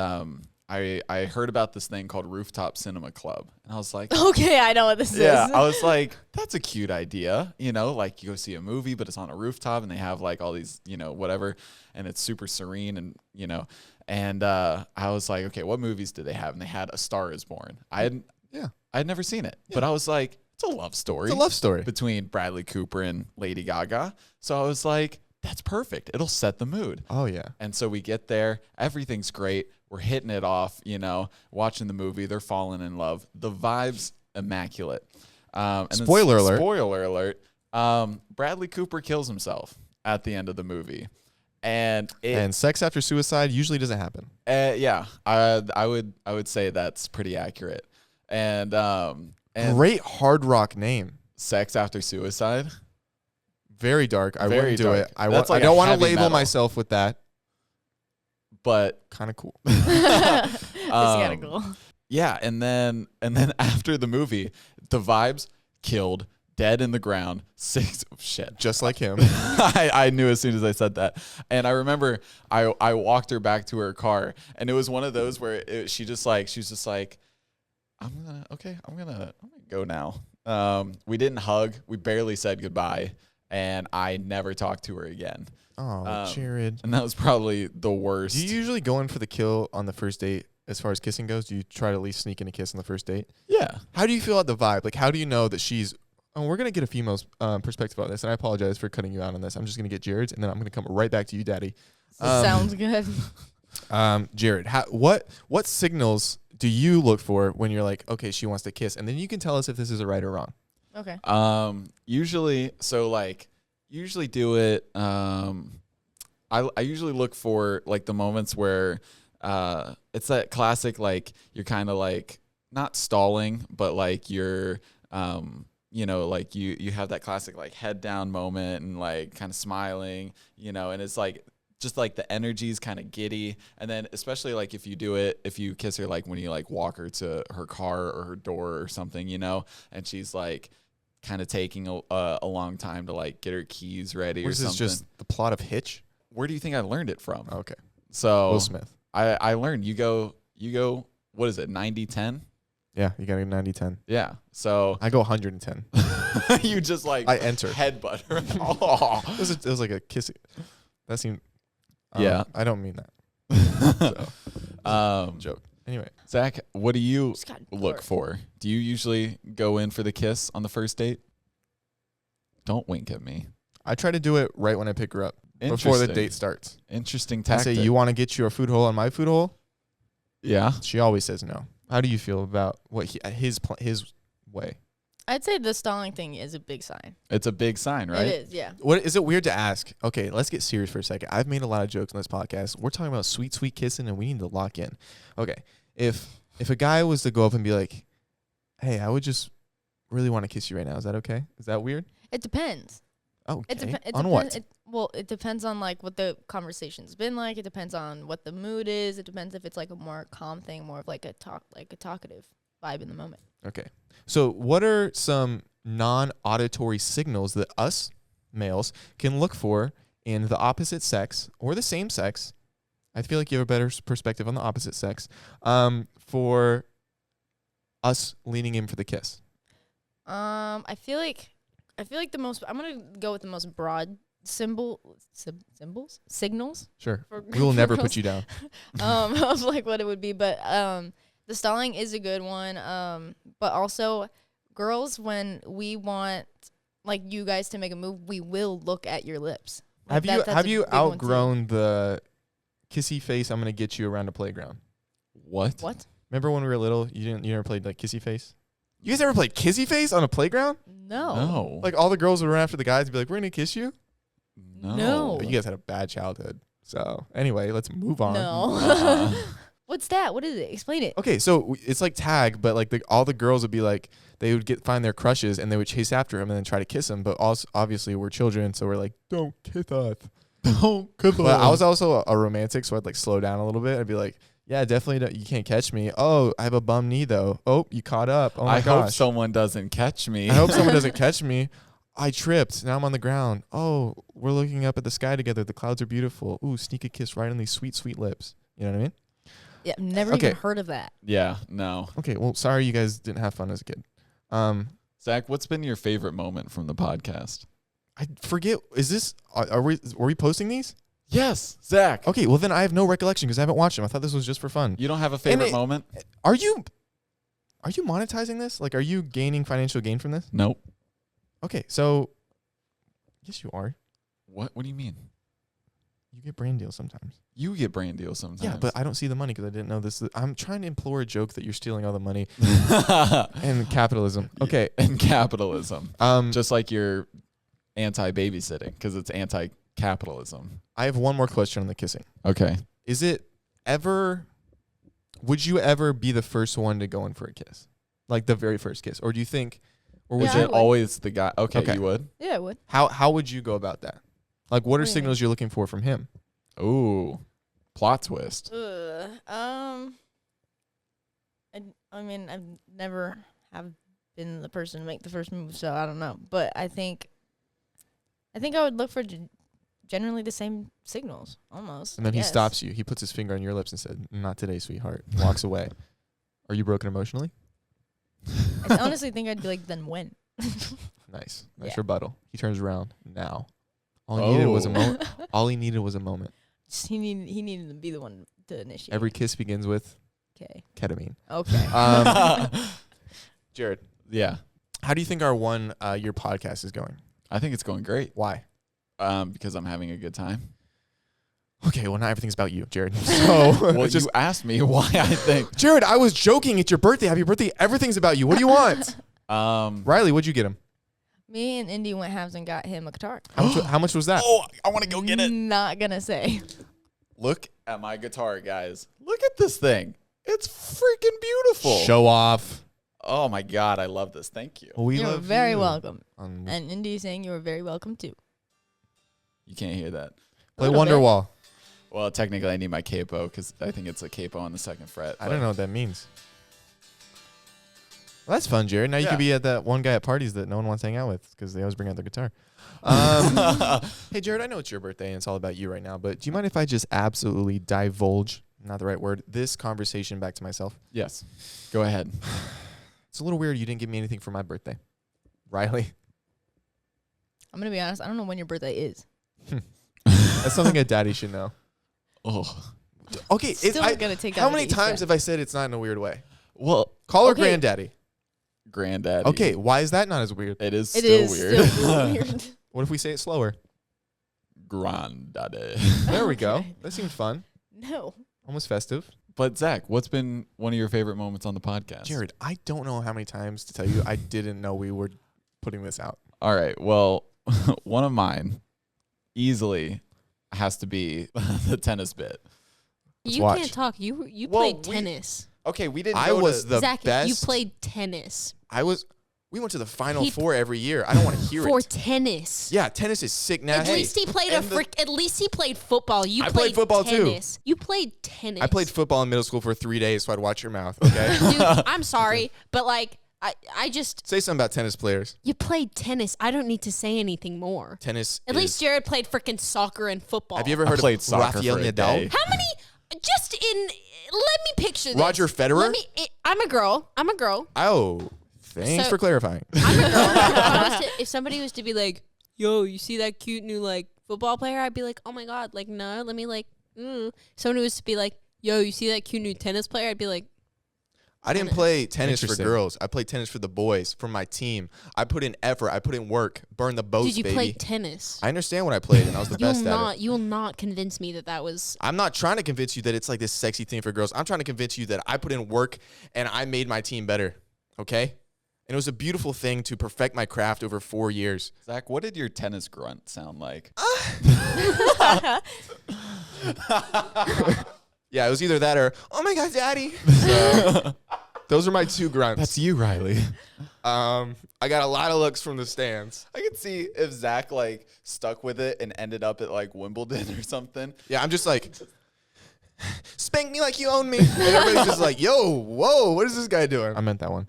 I heard about this thing called Rooftop Cinema Club, and I was like, Okay, I know what this yeah, is. I was like, that's a cute idea, like you go see a movie, but it's on a rooftop, and they have like all these, whatever, and it's super serene, and and I was like, okay, what movies do they have? And they had A Star Is Born. I had never seen it, but I was like, it's a love story. It's a love story between Bradley Cooper and Lady Gaga. So I was like, that's perfect. It'll set the mood. Oh yeah. And so we get there. Everything's great. We're hitting it off, watching the movie. They're falling in love. The vibe's immaculate. And then Spoiler alert. Spoiler alert. Bradley Cooper kills himself at the end of the movie. And sex after suicide usually doesn't happen. yeah, I would say that's pretty accurate. And Great hard rock name. Sex After Suicide. Very dark. I Very wouldn't do dark. it. I That's like don't a want to heavy label metal. myself with that. But Kind of cool. It's kind of cool. yeah, and then after the movie, the vibes killed, dead in the ground, shit. Just like him. I knew as soon as I said that. And I remember I walked her back to her car, and it was one of those where she was just like, I'm gonna go now. We didn't hug. We barely said goodbye, and I never talked to her again. Oh, Jared. And that was probably the worst. Do you usually go in for the kill on the first date as far as kissing goes? Do you try to at least sneak in a kiss on the first date? Yeah. How do you feel about the vibe? Like, how do you know that she's... Oh, we're going to get a female's perspective on this, and I apologize for cutting you out on this. I'm just going to get Jared's, and then I'm going to come right back to you, Daddy. Sounds good. Jared, what signals do you look for when you're like, okay, she wants to kiss? And then you can tell us if this is a right or wrong. Okay. Usually do it. I usually look for like the moments where it's that classic, like you're kind of like not stalling, but like you're like you have that classic like head down moment and like kind of smiling, and it's like just like the energy's kind of giddy. And then especially like if you kiss her like when you like walk her to her car or her door or something, and she's like kind of taking a long time to like get her keys ready or something. This is just the plot of Hitch? Where do you think I learned it from? Okay. So Will Smith. I learned you go, what is it, 90-10? Yeah, you got a 90-10. Yeah. So I go 110. you just like I enter. headbutt her. Oh. It was like a kiss. That seemed... Yeah. I don't mean that. So, Joke. Anyway. Zach, what do you Just got look bored. for? Do you usually go in for the kiss on the first date? Don't wink at me. I try to do it right when I pick her up. Before the date starts. Interesting I tactic. say, you want to get your food hole on my food hole? Yeah. She always says no. How do you feel about what his way? I'd say the stalling thing is a big sign. It's a big sign, right? It is, yeah. What is it weird to ask? Okay, let's get serious for a second. I've made a lot of jokes on this podcast. We're talking about sweet, sweet kissing, and we need to lock in. Okay, if a guy was to go up and be like, "Hey, I would just really want to kiss you right now," is that okay? Is that weird? It depends. Okay. It On what? It depends on like what the conversation's been like. It depends on what the mood is. It depends if it's like a more calm thing, more of like a talkative vibe in the moment. Okay. So what are some non-auditory signals that us males can look for in the opposite sex or the same sex? I feel like you have a better perspective on the opposite sex for us leaning in for the kiss. I feel like the most. I'm gonna go with the most broad signals. Sure. For We will never girls. put you down. Of like what it would be, but the stalling is a good one. But also, girls, when we want like you guys to make a move, we will look at your lips. Like, Have you big one, too. outgrown the kissy face? I'm gonna get you around a playground. What? What? Remember when we were little? You never played like kissy face. You guys ever played kissy face on a playground? No. No. Like all the girls would run after the guys and be like, "We're gonna kiss you." No. But you guys had a bad childhood. So anyway, let's move on. No. What's that? What is it? Explain it. Okay, so it's like tag, but like all the girls would be like, they would find their crushes and they would chase after him and then try to kiss him. But also, obviously, we're children, so we're like, don't kiss us. Don't kiss But I was also a romantic, so I'd like slow down a little bit. I'd be like, yeah, definitely, you can't catch me. Oh, I have a bum knee though. Oh, you caught up. Oh my I gosh. hope someone doesn't catch me. I hope someone doesn't catch me. I tripped. Now I'm on the ground. Oh, we're looking up at the sky together. The clouds are beautiful. Ooh, sneak a kiss right on these sweet, sweet lips. You know what I mean? Yeah, I've never Okay. even heard of that. Yeah, no. Okay, well, sorry you guys didn't have fun as a kid. Zach, what's been your favorite moment from the podcast? I forget. Is this? Are we posting these? Yes, Zach. Okay, well then I have no recollection because I haven't watched them. I thought this was just for fun. You don't have a favorite it- moment? Are you monetizing this? Like, are you gaining financial gain from this? Nope. Okay, so yes, you are. What do you mean? You get brand deals sometimes. You get brand deals sometimes. Yeah, but I don't see the money because I didn't know this. I'm trying to implore a joke that you're stealing all the money and capitalism. Okay, and capitalism. Just Just like you're anti-babysitting because it's anti-capitalism. I have one more question on the kissing. Okay. Is it ever? Would you ever be the first one to go in for a kiss, like the very first kiss, or do you think, or was Was Yeah, I it would. always the guy? Okay, you would? Yeah, I would. how would you go about that? Like, what are What do you signals you're looking for from him? Ooh. Plot twist. I mean, I've never have been the person to make the first move, so I don't know. But I think I would look for generally the same signals, almost. And then I he guess. stops you. He puts his finger on your lips and said, "Not today, sweetheart." Walks away. Are you broken emotionally? I honestly think I'd be like, then when? Nice Yeah. rebuttal. He turns around now. All he needed was a moment. All he needed was a moment. He needed to be the one to initiate. Every kiss begins with Okay. ketamine. Okay. Jared, Yeah. how do you think our year podcast is going? I think it's going great. Why? Because I'm having a good time. Okay, well, not everything's about you, Jared. So, Well, it's just you asked me why I think. Jared, I was joking. It's your birthday. Happy birthday. Everything's about you. What do you want? Riley, what'd you get him? Me and Indy went halves and got him a guitar. How much was that? Oh, I want to go get it. Not gonna say. Look at my guitar, guys. Look at this thing. It's freaking beautiful. Show off. Oh my God, I love this. Thank you. Well, we You're love very you. welcome. And And Indy saying you were very welcome too. You can't hear that. play little bit. Wonderwall. Well, technically, I need my capo because I think it's a capo on the second fret. I don't know what that means. Well, that's fun, Jared. Now you Yeah. could be at that one guy at parties that no one wants to hang out with because they always bring out their guitar. Hey, Jared, I know it's your birthday and it's all about you right now, but do you mind if I just absolutely divulge, not the right word, this conversation back to myself? Yes. Go ahead. It's a little weird you didn't give me anything for my birthday. Riley, I'm gonna be honest. I don't know when your birthday is. that's something a daddy should know. Oh. Okay, Still gonna take that how with many you, times so. have I said it's not in a weird way? Well, Call her Okay. granddaddy. granddaddy. Okay, why is that not as weird? It is It still is weird. still weird. What if we say it slower? Granddaddy. There we go. Okay. That seemed fun. No. Almost festive. But Zach, what's been one of your favorite moments on the podcast? Jared, I don't know how many times to tell you I didn't know we were putting this out. All right. Well, one of mine easily has to be the tennis bit. You watch. can't talk. You Well, played we- tennis. Okay, we didn't. I was the Zach, best. you played tennis. We went to the Final He- Four every year. I don't want to hear For it. tennis. Yeah, tennis is sick, At nasty. least he played And At least he played football. You I played football too. tennis. You played tennis. I played football in middle school for 3 days, so I'd watch your mouth, okay? Dude, I'm sorry, but like I just Say something about tennis players. you played tennis. I don't need to say anything more. Tennis At least Jared played freaking soccer and football. Have you ever I heard played of soccer Rafael for a Nadal? day. How many? Just in. Let me picture this. Roger Federer? Let me. I'm a girl. Oh, thanks So- for clarifying. I'm a girl. If somebody was to be like, "Yo, you see that cute new like football player?" I'd be like, "Oh my god!" Like, no, let me like. Someone was to be like, "Yo, you see that cute new tennis player?" I'd be like, I didn't play tennis for Interesting. girls. I played tennis for the boys, for my team. I put in effort. I put in work. Burn the boats, "Did you baby. play tennis?" I understand what I played, and I was the best at it. You will not convince me that that was. I'm not trying to convince you that it's like this sexy thing for girls. I'm trying to convince you that I put in work and I made my team better. Okay? And it was a beautiful thing to perfect my craft over 4 years. Zach, what did your tennis grunt sound like? Yeah, it was either that or, oh my God, daddy. So, those are my 2 grunts. That's you, Riley. I got a lot of looks from the stands. I could see if Zach like stuck with it and ended up at like Wimbledon or something. Yeah, I'm just like, spank me like you own me. And everybody's just like, yo, whoa, what is this guy doing? I meant that one.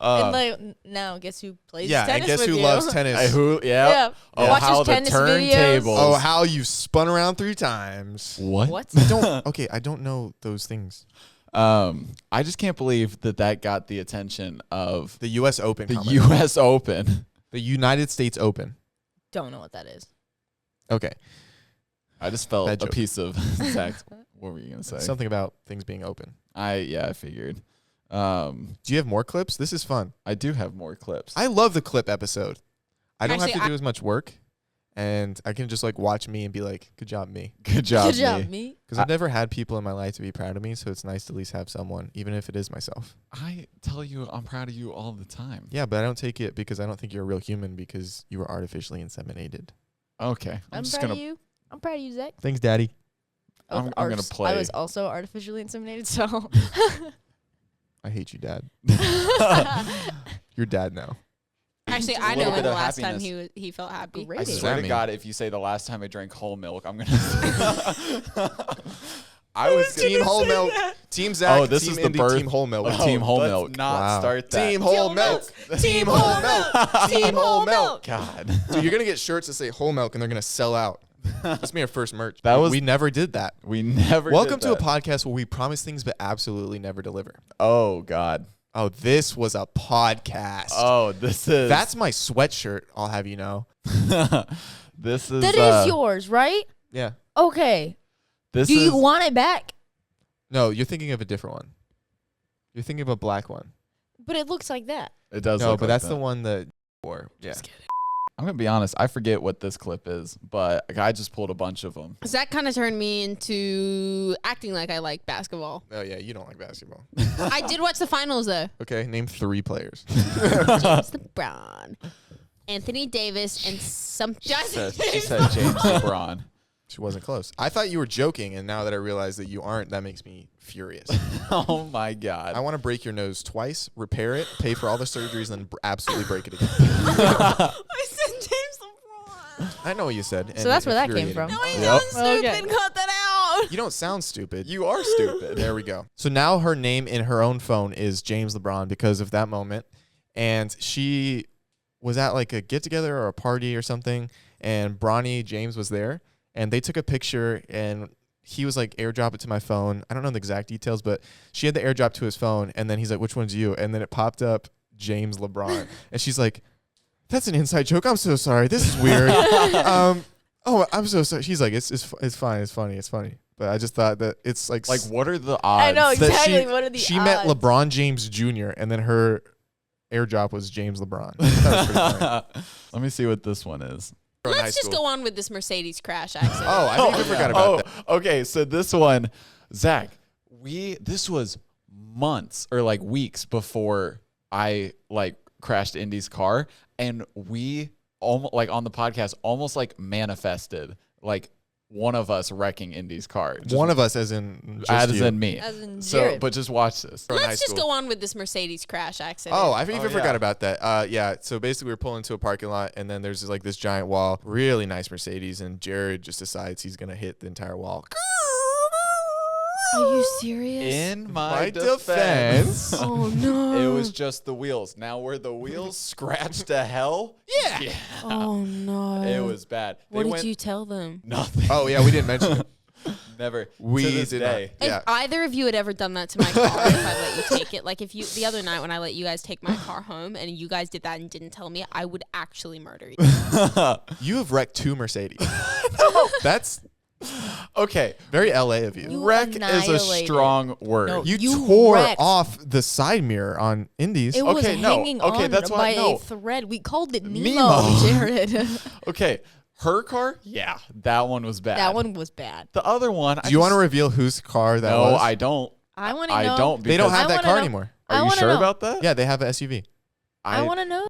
And like now, guess who plays Yeah, tennis and guess with who you? loves tennis? Who? Yeah. Yeah. Oh, Watches how the tennis turntables. videos. Oh, how you spun around 3 times. What? What? I don't know those things. I just can't believe that got the attention of The U.S. Open. the comment. U.S. Open. The United States Open. Don't know what that is. Okay. I just felt Bad a joke. piece of Zach's. What were you gonna say? Something about things being open. I figured. Do you have more clips? This is fun. I do have more clips. I love the clip episode. I don't Actually, have to do as much work, and I can just like watch me and be like, good job, me. Good job, Good job, me. me. Because I've never had people in my life to be proud of me, so it's nice to at least have someone, even if it is myself. I tell you, I'm proud of you all the time. Yeah, but I don't take it because I don't think you're a real human because you were artificially inseminated. Okay, I'm just proud gonna. of you. I'm proud of you, Zach. Thanks, Daddy. I'm gonna play. I was also artificially inseminated, so. I hate you, Dad. You're Dad now. Actually, A I little know bit when the of last time happiness. he felt happy. Great. I What does swear that to mean? God, if you say the last time I drank whole milk, I'm gonna. I was Team whole milk. Team Zach. Oh, this team is the Indy, birth Team whole milk. of Team Whole let's Milk. Not Wow. start that. Team whole milk. Team whole milk. Team whole milk. God. Dude, you're gonna get shirts that say whole milk, and they're gonna sell out. That's me our first merch. That was- we never did that. We never. Welcome did to a that. podcast where we promise things but absolutely never deliver. Oh God. Oh, this was a podcast. Oh, this is. That's my sweatshirt. I'll have you know. This is. That is yours, right? Yeah. Okay. This Do is. you want it back? No, you're thinking of a different one. You're thinking of a black one. But it looks like that. It does. No, look but like that's that. the one that wore. Yeah. I'm gonna be honest. I forget what this clip is, but I just pulled a bunch of them. That kind of turned me into acting like I like basketball. Oh yeah, you don't like basketball. I did watch the finals though. Okay, name 3 players. James LeBron, Anthony Davis, and some She said James LeBron. She wasn't close. I thought you were joking, and now that I realize that you aren't, that makes me furious. Oh my God. I want to break your nose twice, repair it, pay for all the surgeries, and then absolutely break it again. I said James LeBron. I know what you said. and So that's it where that came infuriated from. me. No, I Yep. sound stupid. Okay. Cut that out. You don't sound stupid. You are stupid. There we go. So now her name in her own phone is James LeBron because of that moment. And she was at like a get together or a party or something, and Bronny James was there, and they took a picture, and he was like, airdrop it to my phone. I don't know the exact details, but she had the airdrop to his phone, and then he's like, which one's you? And then it popped up James LeBron. And she's like, that's an inside joke. I'm so sorry. This is weird. Oh, I'm so sorry. She's like, it's fine. It's funny. It's funny. But I just thought that it's like Like, what are the odds? I know that exactly. What are the she odds? met LeBron James Jr. and then her airdrop was James LeBron. That was pretty funny. Let me see what this one is. In high Let's just school. go on with this Mercedes crash accident. Oh, I even forgot about that. Okay, so this one, Zach, this was months or like weeks before I like crashed Indy's car, and we almost like on the podcast almost like manifested like one of us wrecking Indy's car. Just One of us, as in just as you. in me. As in So, Jared. but just watch this. in high Let's just school. go on with this Mercedes crash accident. Oh, I even yeah. forgot about that. Yeah, so basically we were pulling into a parking lot, and then there's like this giant wall, really nice Mercedes, and Jared just decides he's gonna hit the entire wall. Are you serious? In my My defense, defense. Oh no. it was just the wheels. Now were the wheels scratched to hell? Yeah. Oh no. It was bad. They What did went you tell them? nothing. Oh yeah, we didn't mention it. Never. We to this did day. not. Yeah. If either of you had ever done that to my car, if I let you take it, like if you the other night when I let you guys take my car home and you guys did that and didn't tell me, I would actually murder you. You have wrecked 2 Mercedes. That's Okay. very LA of you. You Wreck is a annihilated. strong word. No, You You tore wrecked. off the side mirror on Indy's. It was Okay, no. hanging Okay, on that's why- by no. a thread. We called it Nemo. Nemo, Jared. Okay. Her car? Yeah. That one was bad. That one was bad. The other one. Do you want to reveal whose car that No, was? I don't. I want to know. I don't. They don't because have I that wanna car know- anymore. I Are you wanna sure know. about that? Yeah, they have an SUV. I want to know.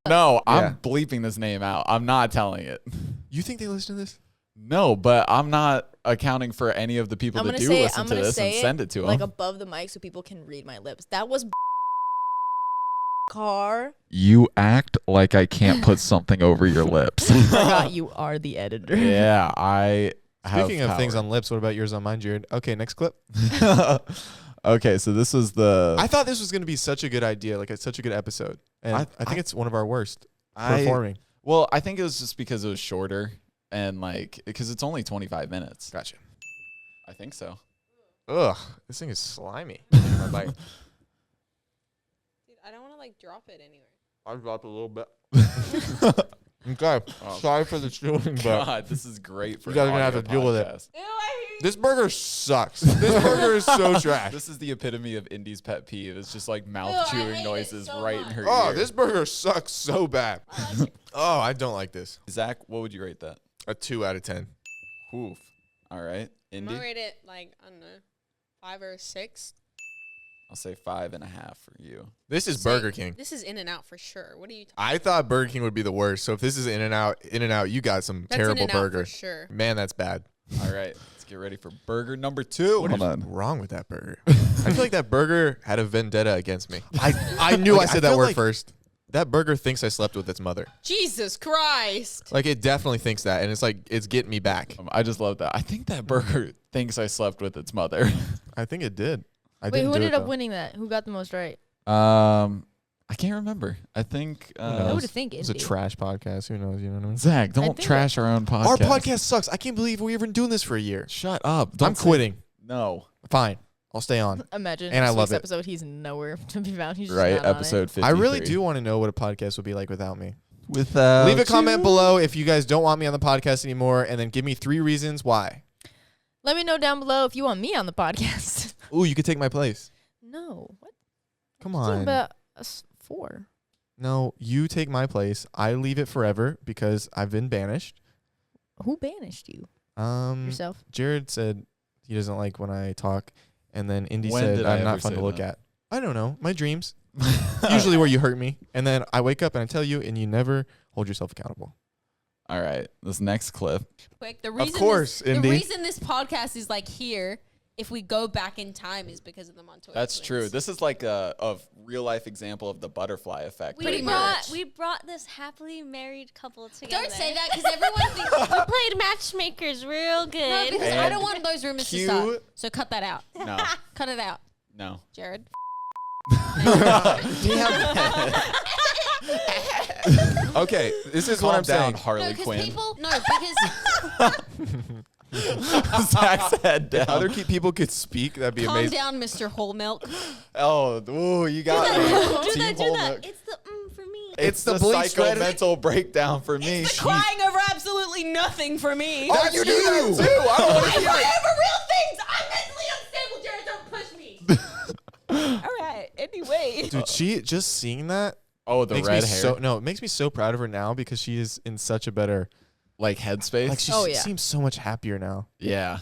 No, Yeah. I'm bleeping this name out. I'm not telling it. You think they listen to this? No, but I'm not accounting for any of the people I'm that gonna do say listen I'm to gonna this and say send it to like them. above the mic so people can read my lips. That was car. You act like I can't put something over your lips. Forgot you are the editor. Yeah, I have Speaking of things power. on lips, what about yours on mine, Jared? Okay, next clip. Okay, so this is the I thought this was going to be such a good idea, like it's such a good episode. And I think it's one of our worst performing. Well, I think it was just because it was shorter and like because it's only 25 minutes. Gotcha. I think so. Ugh, this thing is slimy. Taking my bite. Dude, I don't want to like drop it anywhere. I dropped a little bit. Okay, sorry for the chewing, but God, this is great for You guys an are gonna have audio to deal with it. podcast. Ew, I hate this burger sucks. This burger is so trash. This is the epitome of Indy's pet peeve. It's just like mouth Ew, I chewing hate it noises so right in much. her Oh, ear. this burger sucks so bad. Oh, I don't like this. Zach, what would you rate that? A 2 out of 10. Oof. All right, I'm Indy. gonna rate it like I don't know, 5 or 6. I'll say 5.5 for you. This is Burger King. This is In and Out for sure. What are you talking? I thought Burger King would be the worst. So if this is In-N-Out, you got some That's terrible In-N-Out burger. for sure. Man, that's bad. All right, let's get ready for burger number 2. What is wrong with that burger? I feel like that burger had a vendetta against me. I knew I said that word first. That burger thinks I slept with its mother. Jesus Christ! Like it definitely thinks that, and it's like it's getting me back. I just love that. I think that burger thinks I slept with its mother. I think it did. I Wait, didn't who do ended it, up though. winning that? Who got the most right? I can't remember. I think Who I knows? would think It's a Indy. trash podcast. Who knows? You know what I mean? Zach, don't think trash our own podcast. Our podcast sucks. I can't believe we've been doing this for a year. Shut up. I'm Don't say- quitting. No. Fine. I'll stay on. Imagine. And I this love week's it. episode, he's nowhere to be found. He's just Right, not on it. episode 53. I really do want to know what a podcast would be like without me. Without Leave a comment below if you guys don't want me on the podcast anymore, and then give me 3 reasons why. Let me know down below if you want me on the podcast. Ooh, you could take my place. No. What? Come Talking on. about us 4. No, you take my place. I leave it forever because I've been banished. Who banished you? Yourself? Jared said he doesn't like when I talk, and then Indy When said did I I'm ever not fun say to look that? at. I don't know. My dreams. Usually where you hurt me, and then I wake up and I tell you, and you never hold yourself accountable. All right, this next clip. Quick, the reason course, the Indy. reason this podcast is like here, if we go back in time, is because of the Montage. That's twins. true. This is like a real life example of the butterfly effect. Pretty We much. brought this happily married couple together. Don't say that because everyone thinks. We played matchmakers real No, good. because I And don't want those rumors to cue- stop. So cut that out. No, Cut it out, no. Jared. Okay, this is Calm what I'm down, saying. Harley No, because Quinn. people. No, because Zach's head down. If other people could speak, that'd be calm amazing. down, Mr. Whole Milk. Oh, ooh, you got me. do Team that, do Whole that. Milk. It's the for me. It's the the bleach thread. mental breakdown for me. The crying over absolutely nothing for me. That's you. Too. I don't want to I hear cry it. over real things. I'm mentally unstable, Jared. Don't push me. All right. Anyway. Dude, she just seeing that Oh, the makes red me hair. it makes me so proud of her now because she is in such a better Like headspace. like she Oh, yeah. seems so much happier now. Yeah,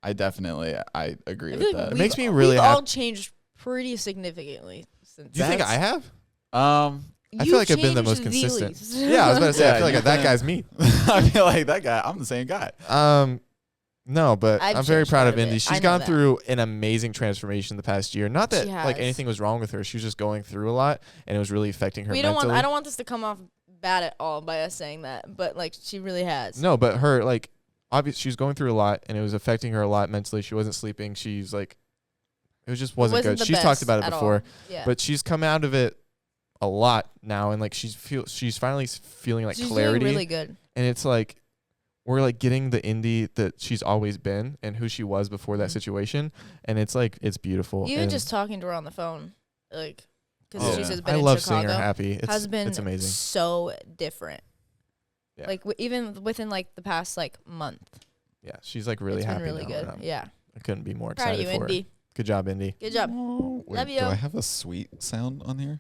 I agree I with feel like that. It makes me really we've all happy. changed pretty significantly since. Do you think I have? I You feel like I've been the most changed the consistent. least. Yeah, I was about to say. I Yeah, feel like you've that been- guy's me. I feel like that guy. I'm the same guy. No, but I've I'm very changed proud quite of a bit. Indy. I She's know gone that. through an amazing transformation the past year. Not that She like has. anything was wrong with her. She was just going through a lot, and it was really affecting her We don't mentally. want. I don't want this to come off bad at all by us saying that, but like she really has. No, but her like obviously she was going through a lot, and it was affecting her a lot mentally. She wasn't sleeping. She's like, it just wasn't good. the She's talked best about it at all. before, Yeah. but she's come out of it a lot now, and like she's finally feeling like she's clarity, doing really good. and it's like we're like getting the Indy that she's always been and who she was before that Mhm. situation, and it's like it's beautiful. Even and just talking to her on the phone, like, because Oh, she's yeah. just been I in love Chicago, seeing her happy. has been it's amazing. so different. Yeah. Like even within like the past like month, Yeah, she's like really it's happy been really now, good. and I'm- Yeah, I couldn't be more proud of excited you, for her. Indy. Good job, Indy. Good job. Wait, Love you. do I have a sweet sound on here?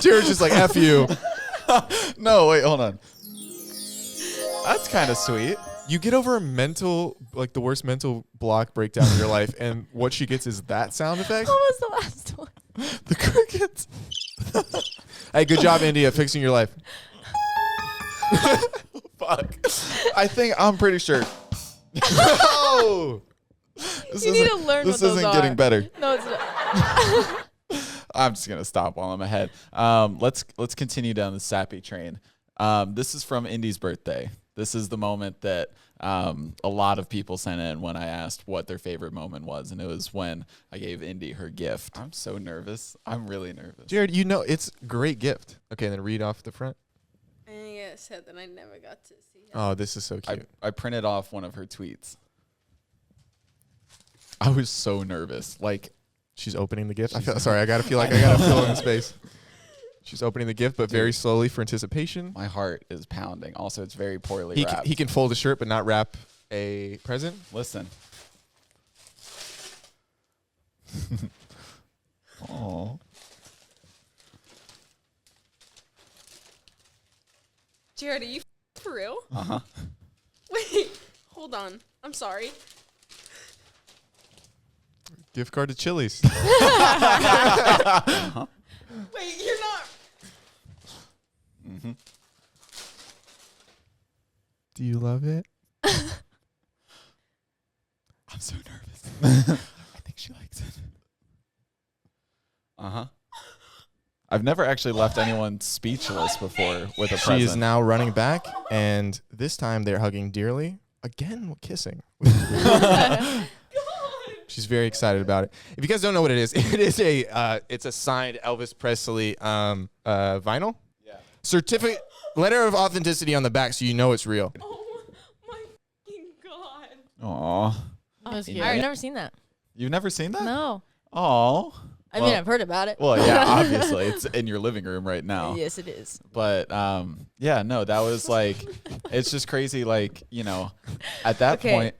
Jared's just like F you. No, wait, hold on. That's kind of sweet. You get over a mental, like the worst mental block breakdown in your life, and what she gets is that sound effect. What was the last one? The crickets. Hey, good job, Indy, at fixing your life. Fuck. I'm pretty sure. No. You need to learn This what those isn't getting are. better. No, it's not. I'm just gonna stop while I'm ahead. Let's continue down the sappy train. This is from Indy's birthday. This is the moment that a lot of people sent in when I asked what their favorite moment was, and it was when I gave Indy her gift. I'm so nervous. I'm really nervous. Jared, you know it's a great gift. Okay, then read off the front. And yeah, said that I never got to see it. Oh, this is so cute. I printed off one of her tweets. I was so nervous. Like, She's opening the gift. I gotta feel like I gotta fill in the space. She's opening the gift, but very slowly for anticipation. my heart is pounding. Also, it's very poorly wrapped. He can fold a shirt, but not wrap a present. Listen. Oh. Jared, are you for real? Uh-huh. Wait, hold on. I'm sorry. Gift card to Chili's. Wait, you're not. Mm-hmm. Do you love it? I'm so nervous. I think she likes it. Uh-huh. I've never actually left anyone speechless before with a present. She is now running back, and this time they're hugging dearly. Again, kissing. She's very excited about it. If you guys don't know what it is it's a signed Elvis Presley vinyl. Yeah. Certificate, letter of authenticity on the back, so you know it's real. Oh my fucking god. Aw. I've Yeah. never seen that. You've never seen that? No. Aw. I mean, I've heard about it. Well, yeah, obviously. It's in your living room right now. Yes, it is. But, yeah, no, that was like, it's just crazy, like, you know, at that point,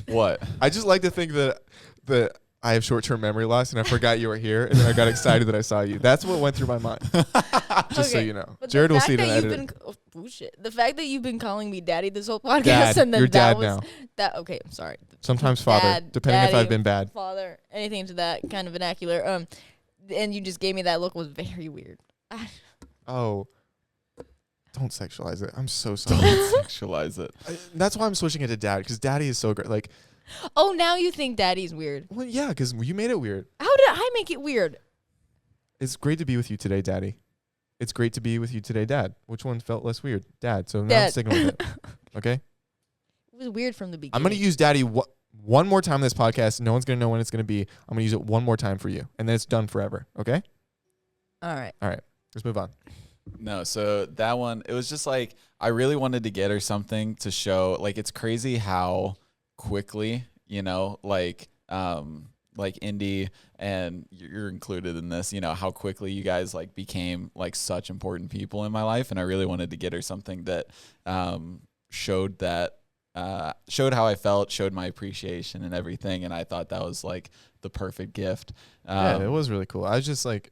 what? I just like to think that I have short-term memory loss, and I forgot you were here, and then I got excited that I saw you. That's what went through my mind. Just so you know. But Jared will the see fact it that in you've editing. been, shit. The fact that you've been calling me daddy this whole podcast, Dad. and then You're that dad was now. that. Okay, I'm sorry. Sometimes father, Dad, depending if daddy, I've been bad. Father, anything to that kind of vernacular. And you just gave me that look was very weird. Oh. Don't sexualize it. I'm so sorry. Don't sexualize it. That's why I'm switching it to dad, because daddy is so great. Like, Oh, now you think daddy's weird. well, yeah, because you made it weird. How did I make it weird? It's great to be with you today, daddy. It's great to be with you today, dad. Which one felt less weird? Dad. So now I'm Dad. sticking with it. Okay? It was weird from the beginning. I'm going to use daddy one more time on this podcast. No one's going to know when it's going to be. I'm going to use it one more time for you. And then it's done forever. Okay? All right. All right. Let's move on. No, so that one, it was just like, I really wanted to get her something to show, like, it's crazy how quickly, you know, like Indy, and you're included in this, you know, how quickly you guys like became like such important people in my life. And I really wanted to get her something that showed how I felt, showed my appreciation and everything. And I thought that was like the perfect gift. Yeah, it was really cool. I was just like,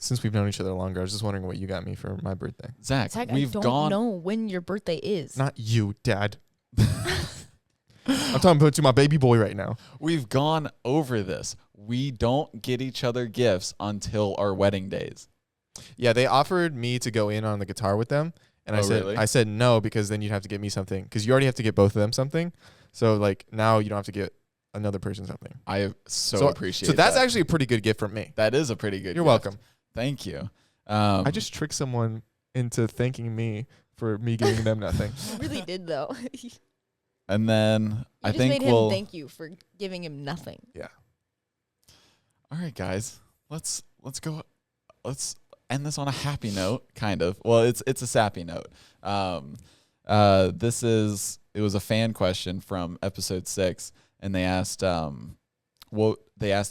since we've known each other longer, I was just wondering what you got me for my birthday. Zach, Zach, we've I don't gone. know when your birthday is. Not you, dad. I'm talking to my baby boy right now. We've gone over this. We don't get each other gifts until our wedding days. Yeah, they offered me to go in on the guitar with them, and Really? I said no, because then you'd have to get me something, because you already have to get both of them something. So like now you don't have to get another person something. I so appreciate So that's that. actually a pretty good gift from me. That is a pretty good You're gift. welcome. Thank you. I just tricked someone into thanking me for me giving them nothing. You really did though. You and then I just think made him we'll thank you for giving him nothing. Yeah. All right, guys. Let's go. Let's end this on a happy note, kind of. Well, it's a sappy note. It was a fan question from episode 6, and they asked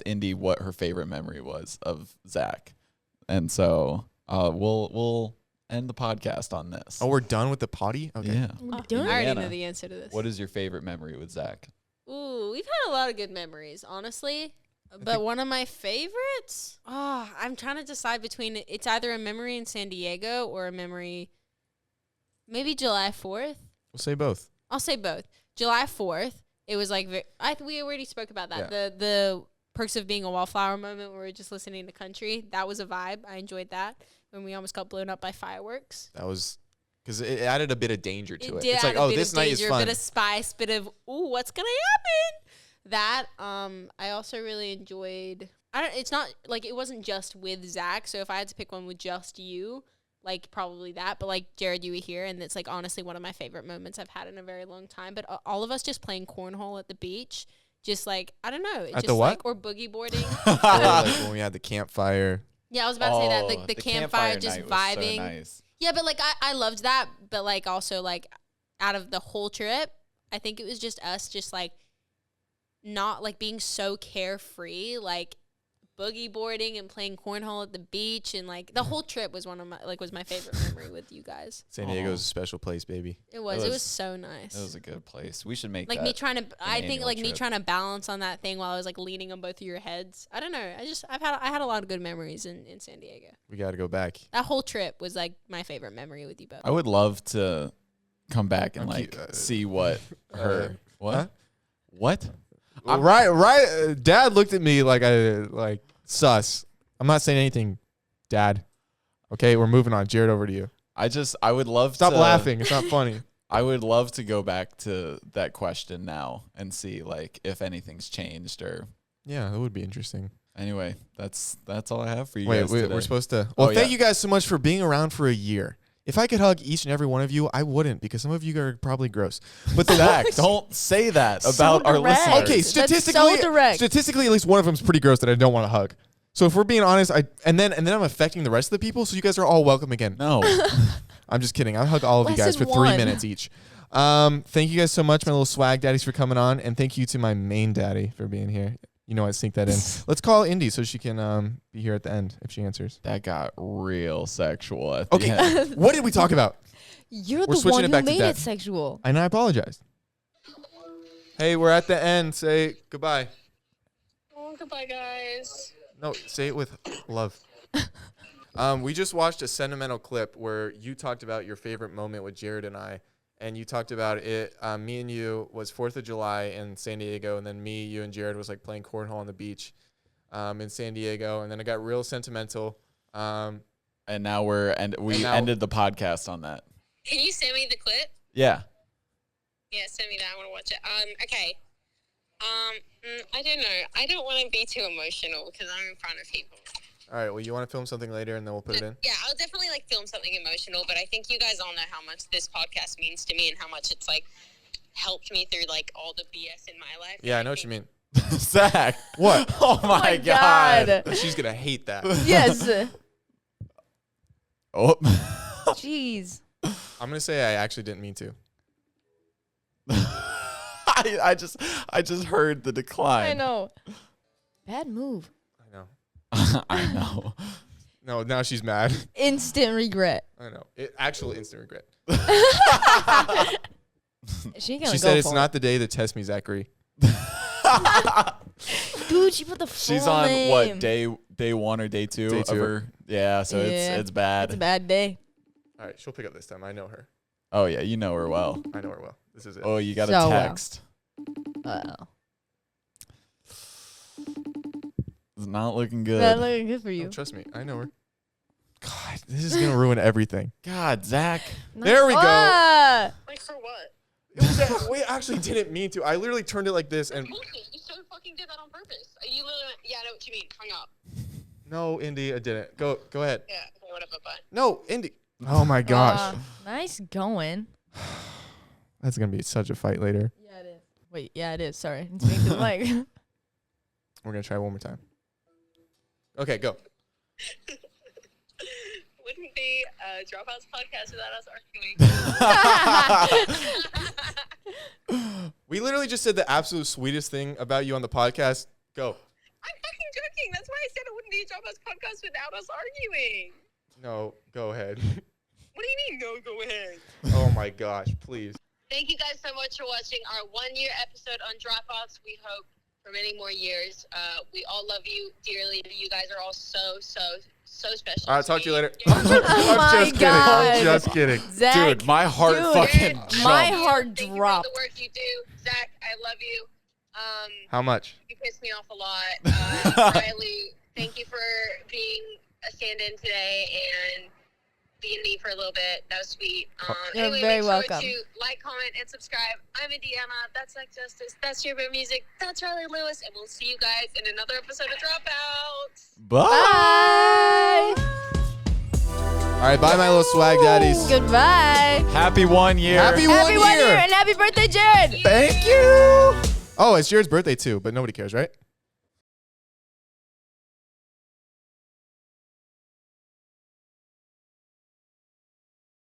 Indy what her favorite memory was of Zach, and so we'll end the podcast on this. Oh, we're done with the potty? Okay. Yeah. I Doing it? already Anna, know the answer to this. What is your favorite memory with Zach? Ooh, we've had a lot of good memories, honestly. But one of my favorites? Oh, I'm trying to decide between it's either a memory in San Diego or a memory maybe July 4th. We'll say both. I'll say both. July 4th, it was like we already spoke about that. Yeah. The perks of being a wallflower moment where we're just listening to country. That was a vibe. I enjoyed that when we almost got blown up by fireworks. That was because it added a bit of danger to it. Did It's add like, a oh, bit this of night danger, is a fun. bit of spice, bit of what's gonna happen? That I also really enjoyed. It's not like it wasn't just with Zach. So if I had to pick one with just you, like probably that. But like Jared, you were here, and it's like honestly one of my favorite moments I've had in a very long time. But all of us just playing cornhole at the beach, just like I don't know, At the what? or boogie boarding. Or like when we had the campfire. Yeah, I was about to say that the campfire campfire just night was so vibing. nice. Yeah, but like I loved that. But like also like out of the whole trip, I think it was just us just like not like being so carefree, like boogie boarding and playing cornhole at the beach, and like the whole trip was was my favorite memory with you guys. San Diego's a special place, baby. It was so nice. It was a good place. We should make like that me trying to I think annual like me trip. trying to balance on that thing while I was like leaning on both of your heads. I don't know. I had a lot of good memories in San Diego. We got to go back. That whole trip was like my favorite memory with you both. I would love to come back and I'm like cute, see what her what huh? what Right. Dad looked at me like sus. I'm not saying anything, Dad. Okay, we're moving on. Jared, over to you. I would love Stop to laughing. It's not funny. I would love to go back to that question now and see like if anything's changed or Yeah, that would be interesting. anyway, that's all I have for you Wait, guys today. we're supposed to. Well, Oh, thank yeah. you guys so much for being around for a year. If I could hug each and every one of you, I wouldn't because some of you are probably gross. But the Zach, don't say that about our direct. listeners. Okay, That's so statistically, direct. at least one of them is pretty gross that I don't want to hug. So if we're being honest, and then I'm affecting the rest of the people. So you guys are all welcome again. No. I'm just kidding. I'll hug all of you guys Lesson for 3 one. minutes each. Thank you guys so much, my little swag daddies, for coming on, and thank you to my main daddy for being here. You know, I sneak that in. Let's call Indy so she can be here at the end if she answers. That got real sexual at the Okay, end. what did we talk about? You're We're the switching one it who back to made Dad. it sexual. And I apologize. Hey, we're at the end. Say goodbye. Oh, goodbye, guys. No, say it with love. We just watched a sentimental clip where you talked about your favorite moment with Jared and I, and you talked about it. Me and you was 4th of July in San Diego, and then me, you, and Jared was like playing cornhole on the beach in San Diego, and then it got real sentimental. And now we now- ended the podcast on that. Can you send me the clip? Yeah. Yeah, send me that. I want to watch it. Okay. I don't know. I don't want to be too emotional because I'm in front of people. All right, well, you want to film something later, and then we'll put it in? Yeah, I'll definitely like film something emotional, but I think you guys all know how much this podcast means to me and how much it's like helped me through like all the BS in my life. Yeah, I know what you mean. Zach. What? Oh my god. She's going to hate that. Yes. Oh. Jeez. I'm going to say I actually didn't mean to. I just heard the decline. I know. Bad move. I know. I know. No, now she's mad. Instant regret. I know. Actual instant regret. She ain't gonna She go said it's for not the day that test me, Zachary. it. Dude, she put the full She's on name. what, day 1 or day 2 Day of 2. her? Yeah, so Yeah. it's bad. It's a bad day. All right, she'll pick up this time. I know her. Oh yeah, you know her well. I know her well. This is it. Oh, you got So a well. text. Uh-oh. It's not looking good. That looking good for Oh, you. trust me. I know her. God, this is going to ruin everything. God, Zach. There we go. Ah! Like for what? We actually didn't mean to. I literally turned it like this and... Bullshit. You so fucking did that on purpose. You literally, yeah, I know what you mean. Hang up. No, Indy, I didn't. Go ahead. Yeah, okay, whatever, bye. No, Indy. Oh, my gosh. Nice going. That's going to be such a fight later. Yeah, it is. Wait, yeah, it is. Sorry. Speak to the mic. We're going to try one more time. Okay, go. Wouldn't be a Dropouts podcast without us arguing. We literally just said the absolute sweetest thing about you on the podcast. Go. I'm fucking joking. That's why I said it wouldn't be a Dropouts podcast without us arguing. No, go ahead. What do you mean, no, go ahead? Oh, my gosh, please. Thank you guys so much for watching our 1-year episode on Dropouts. We hope for many more years. We all love you dearly. You guys are all so so special. All right, talk to you later. You're- Oh my God. I'm just kidding. Zach, Dude, my heart dude, fucking my jumped. heart Thank you for dropped. the work you do, Zach. I love you. How much? You pissed me off a lot. Riley, thank you for being a stand-in today and being me for a little bit. That was sweet. You're Anyway, very make sure welcome. to like, comment, and subscribe. I'm Indiana. That's Zach Justice. That's Your Bear Music. That's Riley Lewis. And we'll see you guys in another episode of Dropouts. Bye. Bye. All right, bye, my little swag daddies. Goodbye. Happy 1 year. Happy Happy 1 1 year. year and happy birthday, Jared. Thank you. Oh, it's Jared's birthday too, but nobody cares, right?